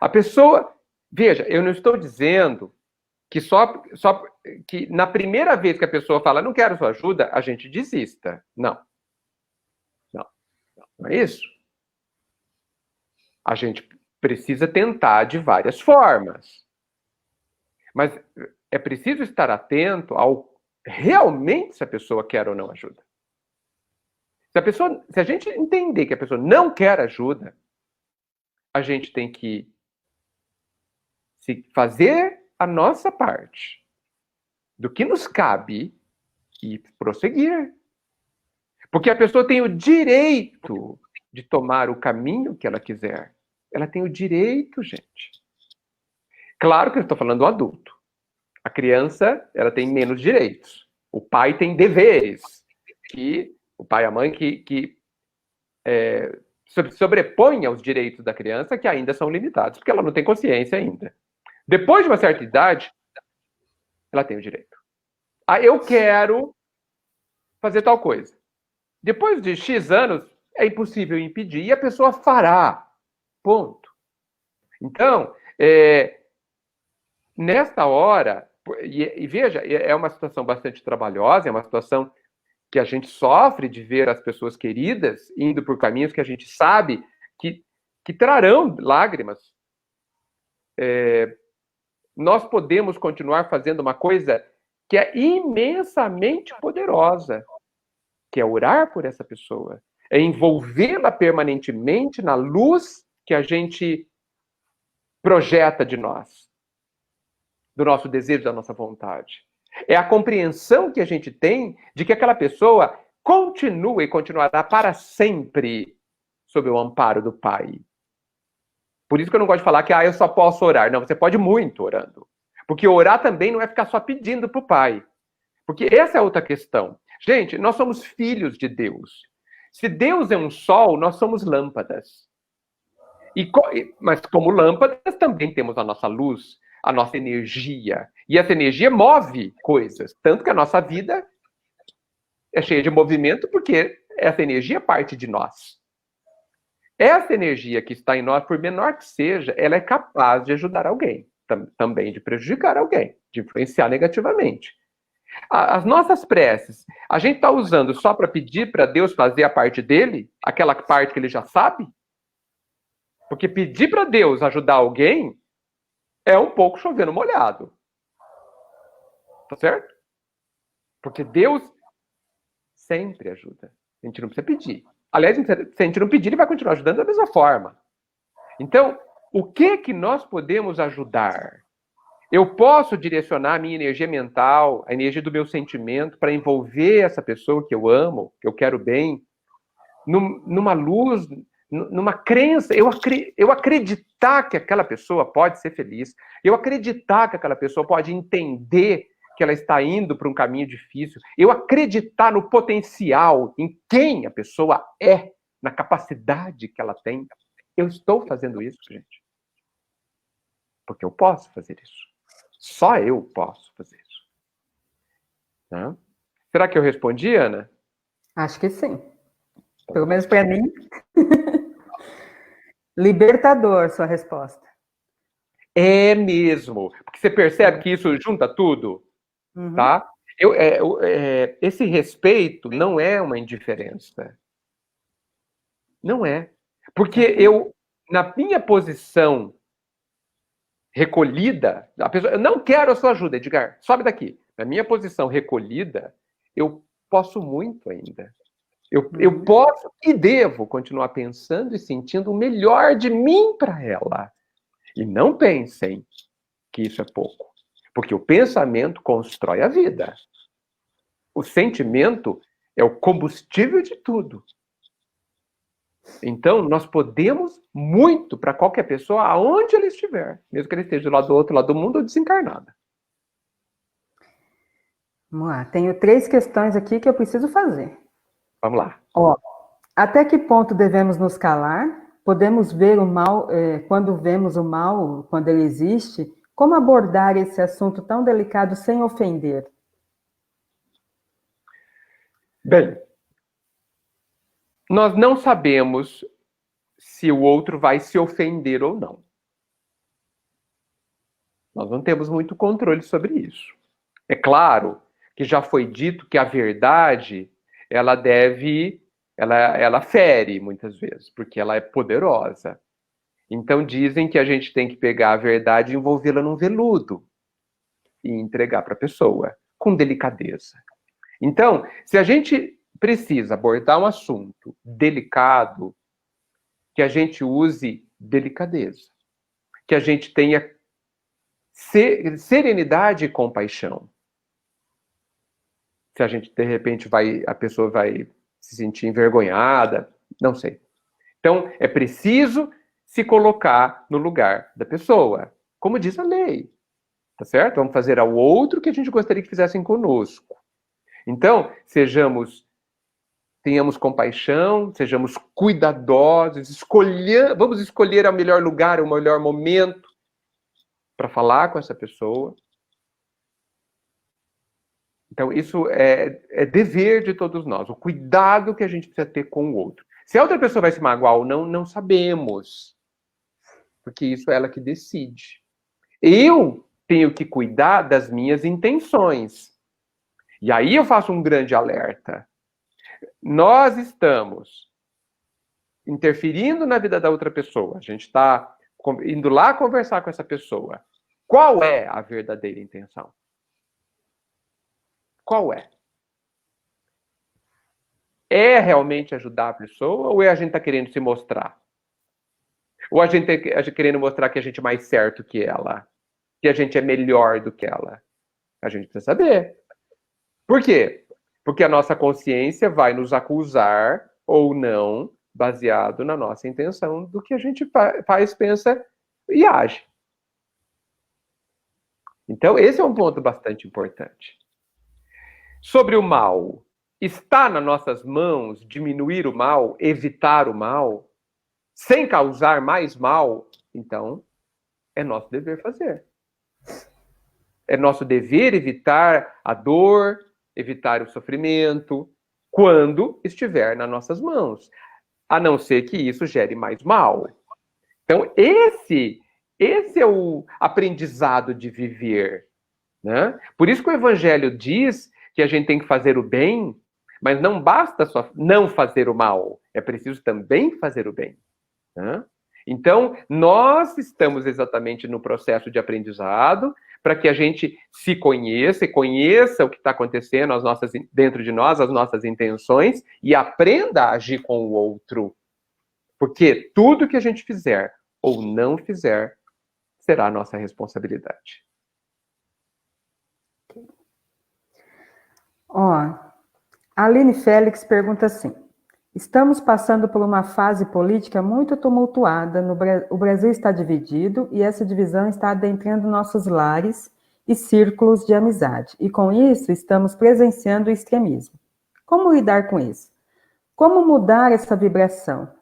A pessoa... Veja, eu não estou dizendo que só que na primeira vez que a pessoa fala não quero sua ajuda, a gente desista. Não. Não é isso? A gente precisa tentar de várias formas. Mas é preciso estar atento ao realmente se a pessoa quer ou não ajuda. Se a gente entender que a pessoa não quer ajuda, a gente tem que fazer a nossa parte do que nos cabe e prosseguir. Porque a pessoa tem o direito de tomar o caminho que ela quiser. Ela tem o direito, gente. Claro que eu estou falando do adulto. A criança, ela tem menos direitos. O pai tem deveres. O pai e a mãe que sobrepõem aos direitos da criança, que ainda são limitados, porque ela não tem consciência ainda. Depois de uma certa idade, ela tem o direito. Eu quero fazer tal coisa. Depois de X anos, é impossível impedir e a pessoa fará. Ponto. Então, nesta hora, e veja, é uma situação bastante trabalhosa, é uma situação que a gente sofre de ver as pessoas queridas indo por caminhos que a gente sabe que trarão lágrimas. Nós podemos continuar fazendo uma coisa que é imensamente poderosa, que é orar por essa pessoa, é envolvê-la permanentemente na luz que a gente projeta de nós, do nosso desejo, da nossa vontade. É a compreensão que a gente tem de que aquela pessoa continua e continuará para sempre sob o amparo do Pai. Por isso que eu não gosto de falar que eu só posso orar. Não, você pode muito orando. Porque orar também não é ficar só pedindo para o Pai. Porque essa é outra questão. Gente, nós somos filhos de Deus. Se Deus é um sol, nós somos lâmpadas. Mas como lâmpadas, também temos a nossa luz, a nossa energia. E essa energia move coisas. Tanto que a nossa vida é cheia de movimento, porque essa energia parte de nós. Essa energia que está em nós, por menor que seja, ela é capaz de ajudar alguém, também de prejudicar alguém, de influenciar negativamente. As nossas preces, a gente está usando só para pedir para Deus fazer a parte dele, aquela parte que ele já sabe? Porque pedir para Deus ajudar alguém é um pouco chovendo molhado. Tá certo? Porque Deus sempre ajuda. A gente não precisa pedir. Aliás, se a gente não pedir, ele vai continuar ajudando da mesma forma. Então, o que nós podemos ajudar? Eu posso direcionar a minha energia mental, a energia do meu sentimento, para envolver essa pessoa que eu amo, que eu quero bem, numa luz, numa crença. Eu acreditar que aquela pessoa pode ser feliz. Eu acreditar que aquela pessoa pode entender que ela está indo para um caminho difícil. Eu acreditar no potencial, em quem a pessoa é, na capacidade que ela tem. Eu estou fazendo isso, gente. Porque eu posso fazer isso. Só eu posso fazer isso. Tá? Será que eu respondi, Ana? Acho que sim. Pelo menos para mim. Libertador, sua resposta. É mesmo. Porque você percebe que isso junta tudo, tá? Esse respeito não é uma indiferença. Não é. Porque eu, na minha posição recolhida, a pessoa, eu não quero a sua ajuda, Edgar, sobe daqui. Na minha posição recolhida, eu posso muito ainda. Eu posso e devo continuar pensando e sentindo o melhor de mim para ela. E não pensem que isso é pouco. Porque o pensamento constrói a vida. O sentimento é o combustível de tudo. Então, nós podemos muito para qualquer pessoa, aonde ela estiver, mesmo que ela esteja do outro lado do mundo ou desencarnada. Vamos lá, tenho 3 questões aqui que eu preciso fazer. Vamos lá. Ó, até que ponto devemos nos calar? Podemos ver o mal, quando vemos o mal, quando ele existe? Como abordar esse assunto tão delicado sem ofender? Bem, nós não sabemos se o outro vai se ofender ou não. Nós não temos muito controle sobre isso. É claro que já foi dito que a verdade, ela fere muitas vezes, porque ela é poderosa. Então dizem que a gente tem que pegar a verdade e envolvê-la num veludo e entregar para a pessoa, com delicadeza. Então, se a gente precisa abordar um assunto delicado, que a gente use delicadeza, que a gente tenha serenidade e compaixão. Se a gente, de repente, a pessoa vai se sentir envergonhada, não sei. Então, é preciso se colocar no lugar da pessoa, como diz a lei, tá certo? Vamos fazer ao outro o que a gente gostaria que fizessem conosco. Então, tenhamos compaixão, sejamos cuidadosos, vamos escolher o melhor lugar, o melhor momento para falar com essa pessoa. Então, isso é dever de todos nós, o cuidado que a gente precisa ter com o outro. Se a outra pessoa vai se magoar ou não, não sabemos, porque isso é ela que decide. Eu tenho que cuidar das minhas intenções. E aí eu faço um grande alerta. Nós estamos interferindo na vida da outra pessoa. A gente está indo lá conversar com essa pessoa. Qual é a verdadeira intenção? Qual é? É realmente ajudar a pessoa ou a gente está querendo se mostrar? Ou a gente está querendo mostrar que a gente é mais certo que ela? Que a gente é melhor do que ela? A gente precisa saber. Por quê? Porque a nossa consciência vai nos acusar ou não, baseado na nossa intenção do que a gente faz, pensa e age. Então, esse é um ponto bastante importante. Sobre o mal, está nas nossas mãos diminuir o mal, evitar o mal, sem causar mais mal? Então, é nosso dever fazer. É nosso dever evitar a dor, evitar o sofrimento, quando estiver nas nossas mãos. a não ser que isso gere mais mal. Então, esse é o aprendizado de viver, né? Por isso que o Evangelho diz que a gente tem que fazer o bem, mas não basta só não fazer o mal, é preciso também fazer o bem, né? Então, nós estamos exatamente no processo de aprendizado para que a gente se conheça e conheça o que está acontecendo dentro de nós, as nossas intenções, e aprenda a agir com o outro. Porque tudo que a gente fizer ou não fizer será a nossa responsabilidade. Ó, a Aline Félix pergunta assim: estamos passando por uma fase política muito tumultuada. O Brasil está dividido e essa divisão está adentrando nossos lares e círculos de amizade. E com isso, estamos presenciando o extremismo. Como lidar com isso? Como mudar essa vibração?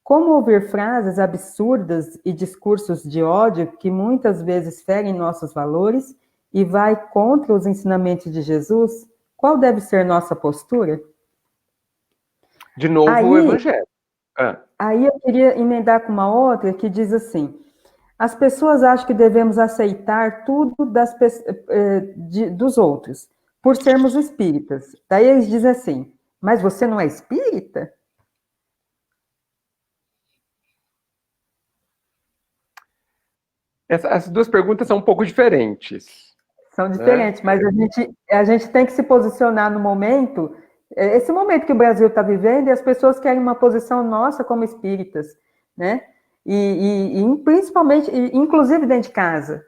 Como ouvir frases absurdas e discursos de ódio que muitas vezes ferem nossos valores e vai contra os ensinamentos de Jesus? Qual deve ser nossa postura? De novo, o Evangelho. Aí eu queria emendar com uma outra que diz assim: as pessoas acham que devemos aceitar tudo dos outros, por sermos espíritas. Daí eles dizem assim: mas você não é espírita? Essas duas perguntas são um pouco diferentes. São diferentes, né? Mas a gente tem que se posicionar no momento, esse momento que o Brasil está vivendo, e as pessoas querem uma posição nossa como espíritas, né? E principalmente, inclusive dentro de casa.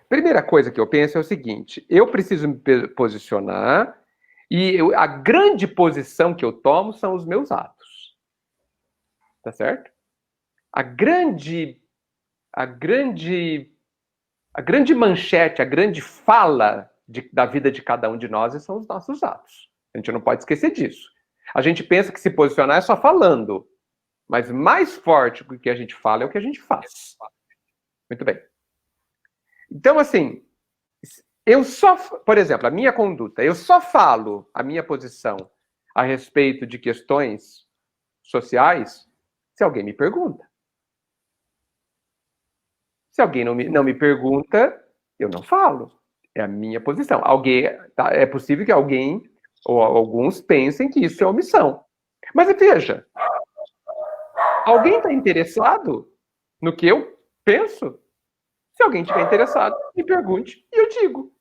Primeira coisa que eu penso é o seguinte: eu preciso me posicionar, e a grande posição que eu tomo são os meus atos. Tá certo? A grande manchete, a grande fala da vida de cada um de nós são os nossos atos. A gente não pode esquecer disso. A gente pensa que se posicionar é só falando, mas mais forte do que a gente fala é o que a gente faz. Muito bem. Então, assim, por exemplo, a minha conduta, eu só falo a minha posição a respeito de questões sociais se alguém me pergunta. Se alguém não me pergunta, eu não falo. É a minha posição. É possível que alguém ou alguns pensem que isso é omissão. Mas veja, alguém está interessado no que eu penso? Se alguém estiver interessado, me pergunte e eu digo.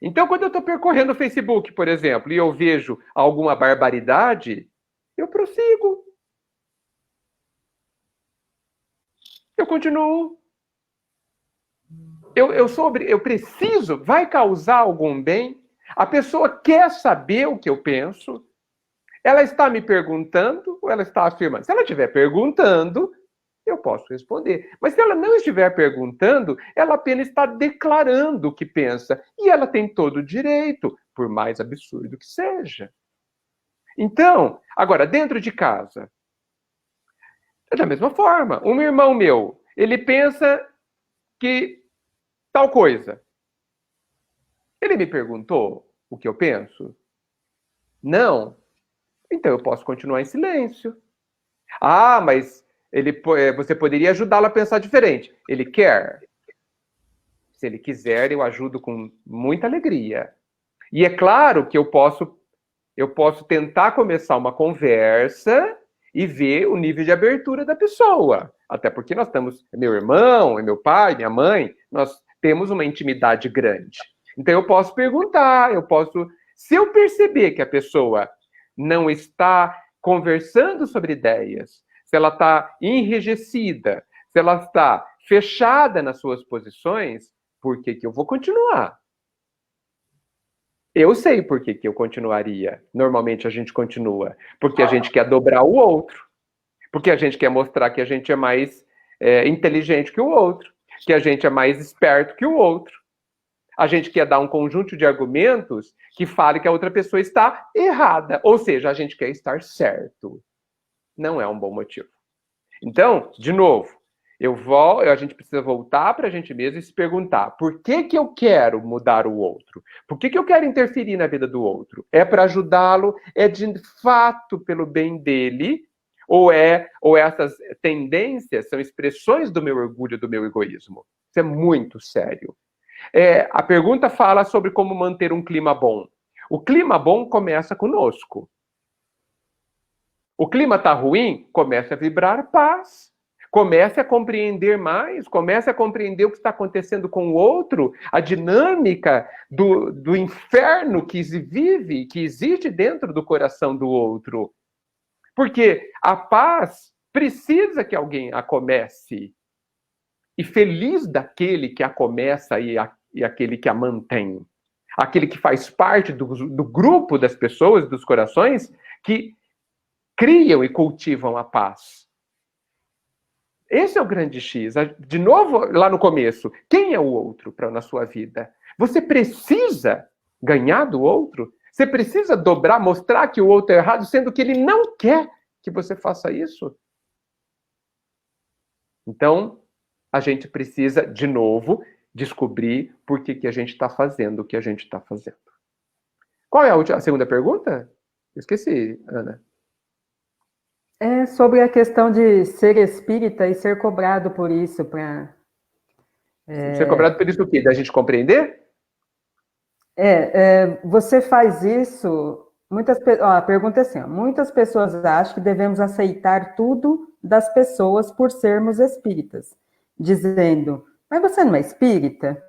Então, quando eu estou percorrendo o Facebook, por exemplo, e eu vejo alguma barbaridade, eu prossigo. Eu continuo. Eu preciso, vai causar algum bem? A pessoa quer saber o que eu penso? Ela está me perguntando ou ela está afirmando? Se ela estiver perguntando, eu posso responder. Mas se ela não estiver perguntando, ela apenas está declarando o que pensa. E ela tem todo o direito, por mais absurdo que seja. Então, agora, dentro de casa, é da mesma forma. Um irmão meu, ele pensa que tal coisa. Ele me perguntou o que eu penso? Não. Então eu posso continuar em silêncio. Ah, mas você poderia ajudá-lo a pensar diferente. Ele quer? Se ele quiser, eu ajudo com muita alegria. E é claro que eu posso tentar começar uma conversa e ver o nível de abertura da pessoa. Até porque nós estamos, é meu irmão, é meu pai, minha mãe, nós temos uma intimidade grande. Então eu posso perguntar, se eu perceber que a pessoa não está conversando sobre ideias, se ela está enrijecida, se ela está fechada nas suas posições, por que eu vou continuar? Eu sei por que eu continuaria. Normalmente a gente continua. Porque a gente quer dobrar o outro. Porque a gente quer mostrar que a gente é mais inteligente que o outro. Que a gente é mais esperto que o outro. A gente quer dar um conjunto de argumentos que fale que a outra pessoa está errada. Ou seja, a gente quer estar certo. Não é um bom motivo. Então, de novo, A gente precisa voltar para a gente mesmo e se perguntar: por que que eu quero mudar o outro? Por que que eu quero interferir na vida do outro? É para ajudá-lo? É de fato pelo bem dele? Ou essas tendências são expressões do meu orgulho, do meu egoísmo? Isso é muito sério. A pergunta fala sobre como manter um clima bom. O clima bom começa conosco. O clima está ruim, comece a vibrar paz. Comece a compreender mais, comece a compreender o que está acontecendo com o outro, a dinâmica do inferno que vive, que existe dentro do coração do outro. Porque a paz precisa que alguém a comece. E feliz daquele que a começa e aquele que a mantém. Aquele que faz parte do grupo das pessoas, dos corações, que criam e cultivam a paz. Esse é o grande X. De novo, lá no começo, quem é o outro na sua vida? Você precisa ganhar do outro? Você precisa dobrar, mostrar que o outro é errado, sendo que ele não quer que você faça isso? Então, a gente precisa, de novo, descobrir por que a gente está fazendo o que a gente está fazendo. Qual é a segunda pergunta? Esqueci, Ana. É sobre a questão de ser espírita e ser cobrado por isso. Ser cobrado por isso o quê? Da gente compreender? Você faz isso... a pergunta é assim, muitas pessoas acham que devemos aceitar tudo das pessoas por sermos espíritas, dizendo, mas você não é espírita?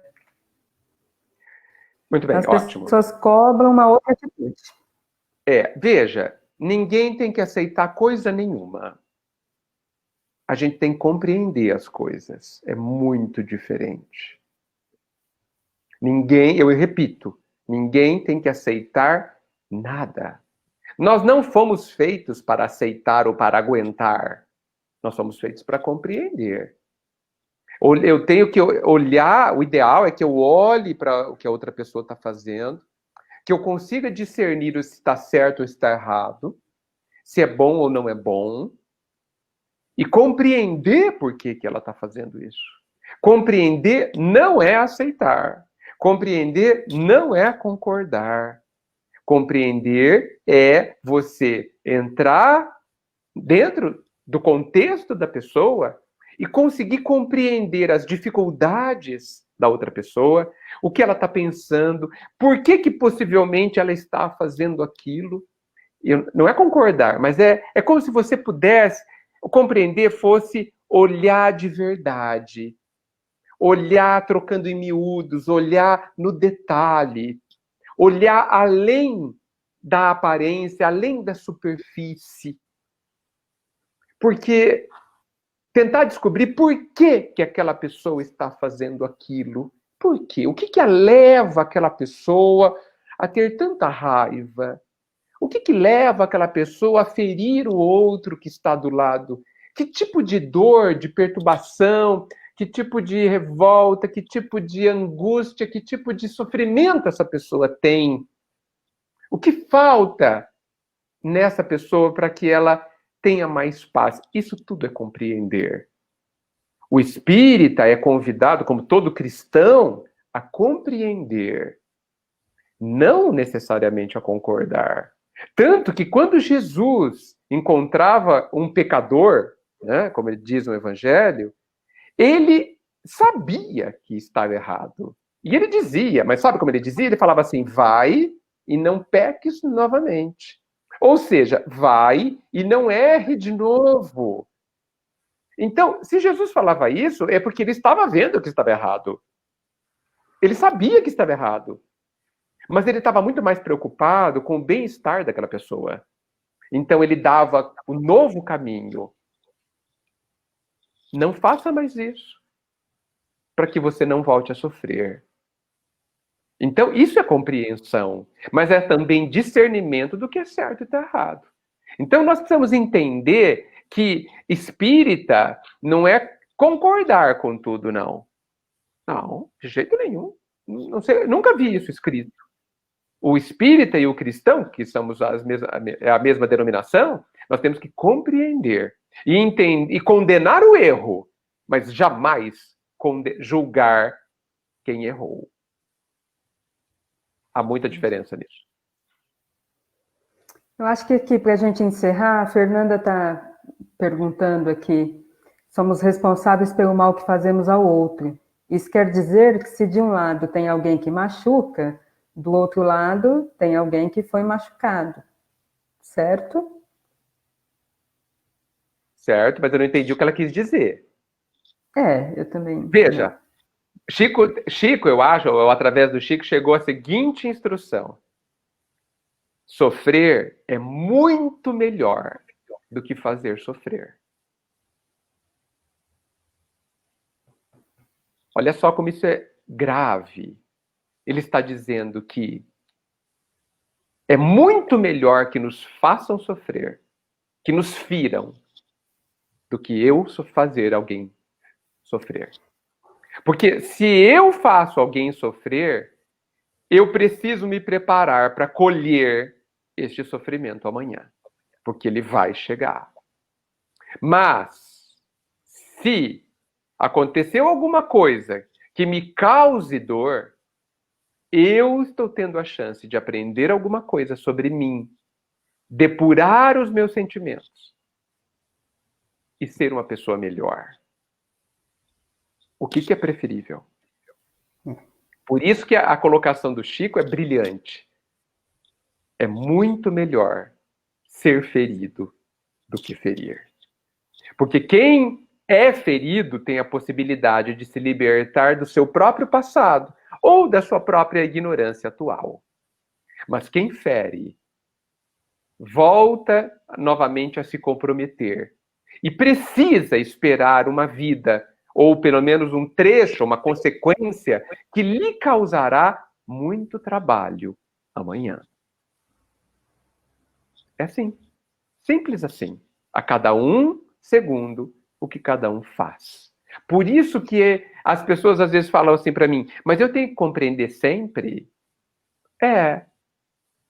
Muito bem, ótimo. As pessoas cobram uma outra atitude. Veja, ninguém tem que aceitar coisa nenhuma. A gente tem que compreender as coisas. É muito diferente. Eu repito, ninguém tem que aceitar nada. Nós não fomos feitos para aceitar ou para aguentar. Nós somos feitos para compreender. Eu tenho que olhar, o ideal é que eu olhe para o que a outra pessoa está fazendo, que eu consiga discernir se está certo ou está errado, se é bom ou não é bom, e compreender por que ela está fazendo isso. Compreender não é aceitar. Compreender não é concordar. Compreender é você entrar dentro do contexto da pessoa e conseguir compreender as dificuldades da outra pessoa, o que ela está pensando, por que possivelmente ela está fazendo aquilo. Não é concordar, mas é como se você pudesse compreender, fosse olhar de verdade, olhar trocando em miúdos, olhar no detalhe, olhar além da aparência, além da superfície. Porque tentar descobrir por que aquela pessoa está fazendo aquilo. Por quê? O que leva aquela pessoa a ter tanta raiva? O que leva aquela pessoa a ferir o outro que está do lado? Que tipo de dor, de perturbação, que tipo de revolta, que tipo de angústia, que tipo de sofrimento essa pessoa tem? O que falta nessa pessoa para que ela tenha mais paz? Isso tudo é compreender. O espírita é convidado, como todo cristão, a compreender, não necessariamente a concordar. Tanto que quando Jesus encontrava um pecador, né, como ele diz no Evangelho, ele sabia que estava errado. E ele dizia, mas sabe como ele dizia? Ele falava assim, vai e não peques novamente. Ou seja, vai e não erre de novo. Então, se Jesus falava isso, é porque ele estava vendo que estava errado. Ele sabia que estava errado. Mas ele estava muito mais preocupado com o bem-estar daquela pessoa. Então ele dava o novo caminho. Não faça mais isso, para que você não volte a sofrer. Então isso é compreensão, mas é também discernimento do que é certo e está errado. Então nós precisamos entender que espírita não é concordar com tudo, não. Não, de jeito nenhum. Não sei, nunca vi isso escrito. O espírita e o cristão, que somos a mesma denominação, nós temos que compreender e condenar o erro mas jamais julgar quem errou. Há muita diferença nisso. Eu acho que aqui, para a gente encerrar, a Fernanda está perguntando aqui, somos responsáveis pelo mal que fazemos ao outro. Isso quer dizer que se de um lado tem alguém que machuca, do outro lado tem alguém que foi machucado, certo? Certo, mas eu não entendi o que ela quis dizer. Eu também. Veja, Chico, eu acho, ou através do Chico, chegou a seguinte instrução. Sofrer é muito melhor do que fazer sofrer. Olha só como isso é grave. Ele está dizendo que é muito melhor que nos façam sofrer, que nos firam, do que eu fazer alguém sofrer. Porque se eu faço alguém sofrer, eu preciso me preparar para colher este sofrimento amanhã, porque ele vai chegar. Mas, se aconteceu alguma coisa que me cause dor, eu estou tendo a chance de aprender alguma coisa sobre mim, depurar os meus sentimentos e ser uma pessoa melhor. O que é preferível? Por isso que a colocação do Chico é brilhante. É muito melhor ser ferido do que ferir. Porque quem é ferido tem a possibilidade de se libertar do seu próprio passado ou da sua própria ignorância atual. Mas quem fere volta novamente a se comprometer e precisa esperar uma vida, ou pelo menos um trecho, uma consequência, que lhe causará muito trabalho amanhã. É assim. Simples assim. A cada segundo, o que cada um faz. Por isso que as pessoas às vezes falam assim para mim, mas eu tenho que compreender sempre?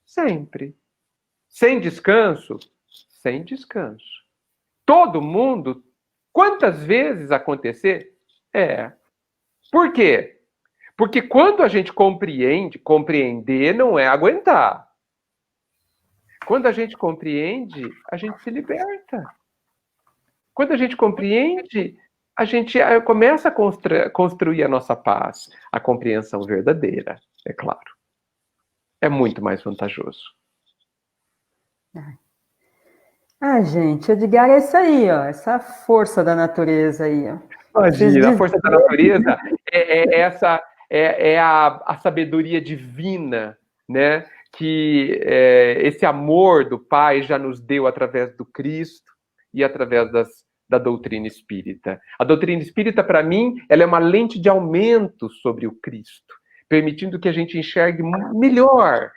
Sempre. Sem descanso? Sem descanso. Todo mundo, quantas vezes acontecer? Por quê? Porque quando a gente compreender não é aguentar. Quando a gente compreende, a gente se liberta. Quando a gente compreende, a gente começa a construir a nossa paz, a compreensão verdadeira, é claro. É muito mais vantajoso. Gente, Edgar, é isso aí, ó, essa força da natureza aí, ó. Imagina, a força da natureza é a sabedoria divina, né? Que esse amor do Pai já nos deu através do Cristo e através da doutrina espírita. A doutrina espírita, para mim, ela é uma lente de aumento sobre o Cristo, permitindo que a gente enxergue melhor,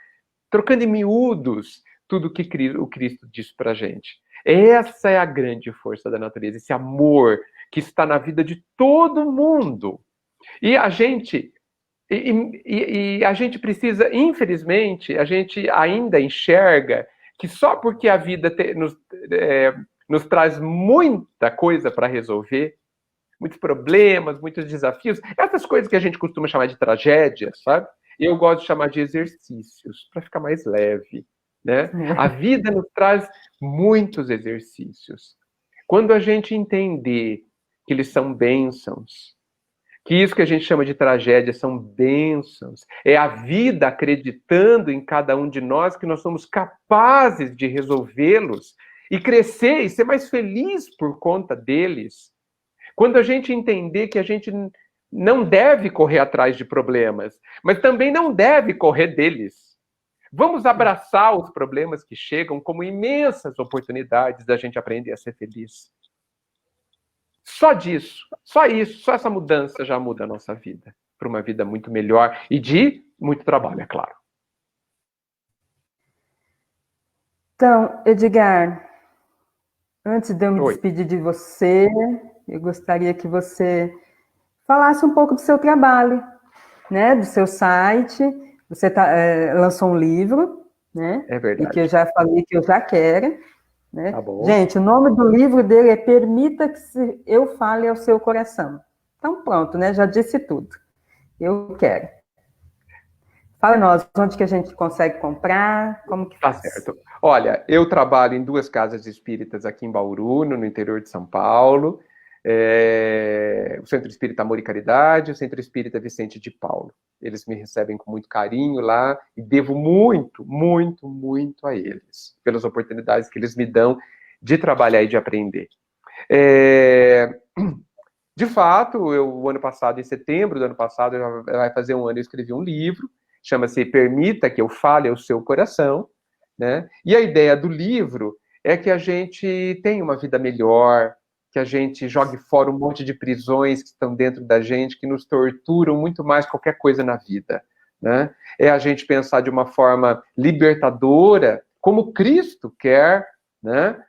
trocando em miúdos tudo que o Cristo diz para a gente. Essa é a grande força da natureza, esse amor que está na vida de todo mundo. E a gente precisa, infelizmente, a gente ainda enxerga que só porque a vida nos traz muita coisa para resolver, muitos problemas, muitos desafios, essas coisas que a gente costuma chamar de tragédias, sabe? Eu gosto de chamar de exercícios, para ficar mais leve, né? A vida nos traz muitos exercícios. Quando a gente entender que eles são bênçãos, que isso que a gente chama de tragédia são bênçãos, é a vida acreditando em cada um de nós que nós somos capazes de resolvê-los e crescer e ser mais feliz por conta deles. Quando a gente entender que a gente não deve correr atrás de problemas, mas também não deve correr deles. Vamos abraçar os problemas que chegam como imensas oportunidades da gente aprender a ser feliz. Só disso, só isso, só essa mudança já muda a nossa vida para uma vida muito melhor e de muito trabalho, é claro. Então, Edgar, antes de eu me despedir de você, eu gostaria que você falasse um pouco do seu trabalho, né, do seu site. Você lançou um livro, né? É verdade. E que eu já falei que eu já quero. Né? Tá bom. Gente, o nome do livro dele é Permita que eu fale ao seu coração. Então pronto, né? Já disse tudo. Eu quero. Fala nós, onde que a gente consegue comprar, como que Tá faz? certo. Olha, eu trabalho em 2 casas espíritas aqui em Bauru, no interior de São Paulo. O Centro Espírita Amor e Caridade, o Centro Espírita Vicente de Paulo. Eles me recebem com muito carinho lá e devo muito, muito, muito a eles, pelas oportunidades que eles me dão de trabalhar e de aprender. De fato, o ano passado, em setembro do ano passado, vai fazer um ano, eu escrevi um livro, chama-se Permita que eu fale ao seu coração, né? E a ideia do livro é que a gente tenha uma vida melhor, que a gente jogue fora um monte de prisões que estão dentro da gente, que nos torturam muito mais que qualquer coisa na vida, né? É a gente pensar de uma forma libertadora, como Cristo quer, né?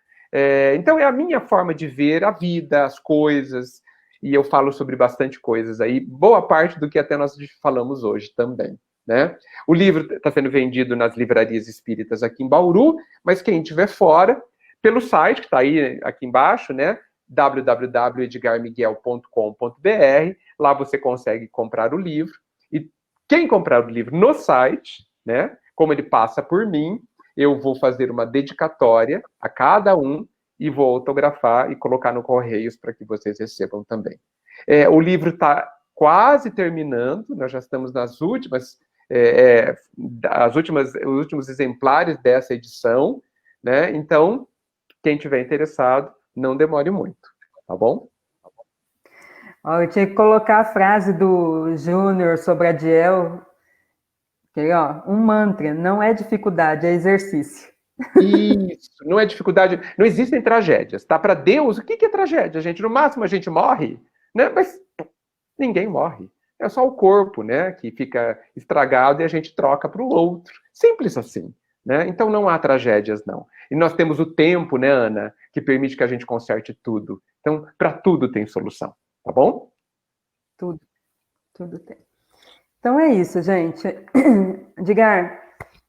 Então é a minha forma de ver a vida, as coisas, e eu falo sobre bastante coisas aí, boa parte do que até nós falamos hoje também, né? O livro está sendo vendido nas livrarias espíritas aqui em Bauru, mas quem estiver fora, pelo site que está aí aqui embaixo, né? www.edgarmiguel.com.br, lá você consegue comprar o livro, e quem comprar o livro no site, né? Como ele passa por mim, eu vou fazer uma dedicatória a cada um e vou autografar e colocar no Correios para que vocês recebam também. O livro está quase terminando, nós já estamos nas últimas, os últimos exemplares dessa edição, né? Então, quem tiver interessado, não demore muito, tá bom? Eu tinha que colocar a frase do Júnior sobre a Diel, que, um mantra, não é dificuldade, é exercício. Isso, não é dificuldade, não existem tragédias, tá? Para Deus, o que é tragédia, gente? No máximo a gente morre, né? Mas ninguém morre. É só o corpo, né, que fica estragado e a gente troca para o outro. Simples assim, né? Então não há tragédias, não. E nós temos o tempo, né, Ana, que permite que a gente conserte tudo. Então, para tudo tem solução, tá bom? Tudo tem. Então é isso, gente. Edgar,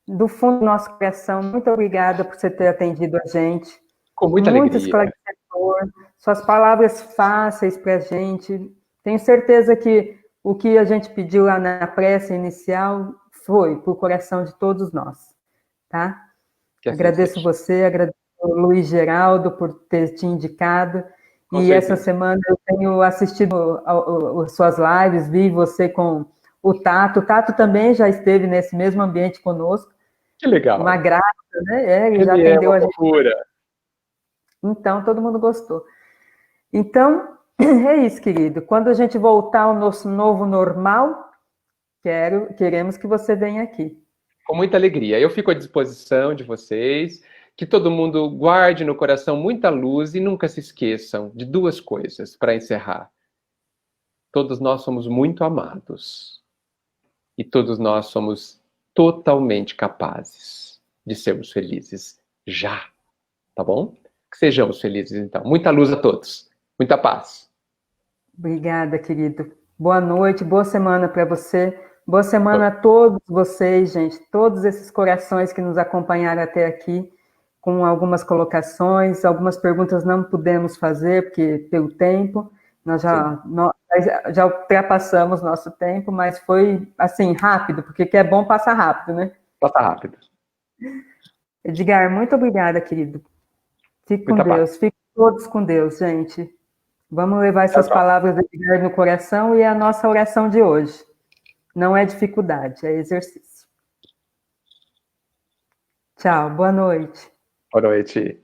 do fundo do nosso coração, muito obrigada por você ter atendido a gente. Com muita muito alegria. Esclarecedor, suas palavras fáceis para a gente. Tenho certeza que o que a gente pediu lá na prece inicial foi para o coração de todos nós, tá? Que assim agradeço seja. você, agradeço ao Luiz Geraldo por ter te indicado. Com E certeza. essa semana eu tenho assistido as suas lives, vi você com o Tato. O Tato também já esteve nesse mesmo ambiente conosco. Que legal. Uma graça, né? Ele já Ele atendeu uma a gente. Loucura. Então, todo mundo gostou. Então, é isso, querido. Quando a gente voltar ao nosso novo normal, queremos que você venha aqui. Com muita alegria. Eu fico à disposição de vocês. Que todo mundo guarde no coração muita luz e nunca se esqueçam de 2 coisas para encerrar. Todos nós somos muito amados. E todos nós somos totalmente capazes de sermos felizes já. Tá bom? Que sejamos felizes, então. Muita luz a todos. Muita paz. Obrigada, querido. Boa noite, boa semana para você. Boa semana a todos vocês, gente. Todos esses corações que nos acompanharam até aqui, com algumas colocações, algumas perguntas não pudemos fazer, porque pelo tempo, nós já ultrapassamos nosso tempo, mas foi, assim, rápido, porque que é bom passar rápido, né? Passa rápido. Edgar, muito obrigada, querido. Fique com Deus, fiquem todos com Deus, gente. Vamos levar essas palavras de Edgar no coração e a nossa oração de hoje. Não é dificuldade, é exercício. Tchau, boa noite. Boa noite.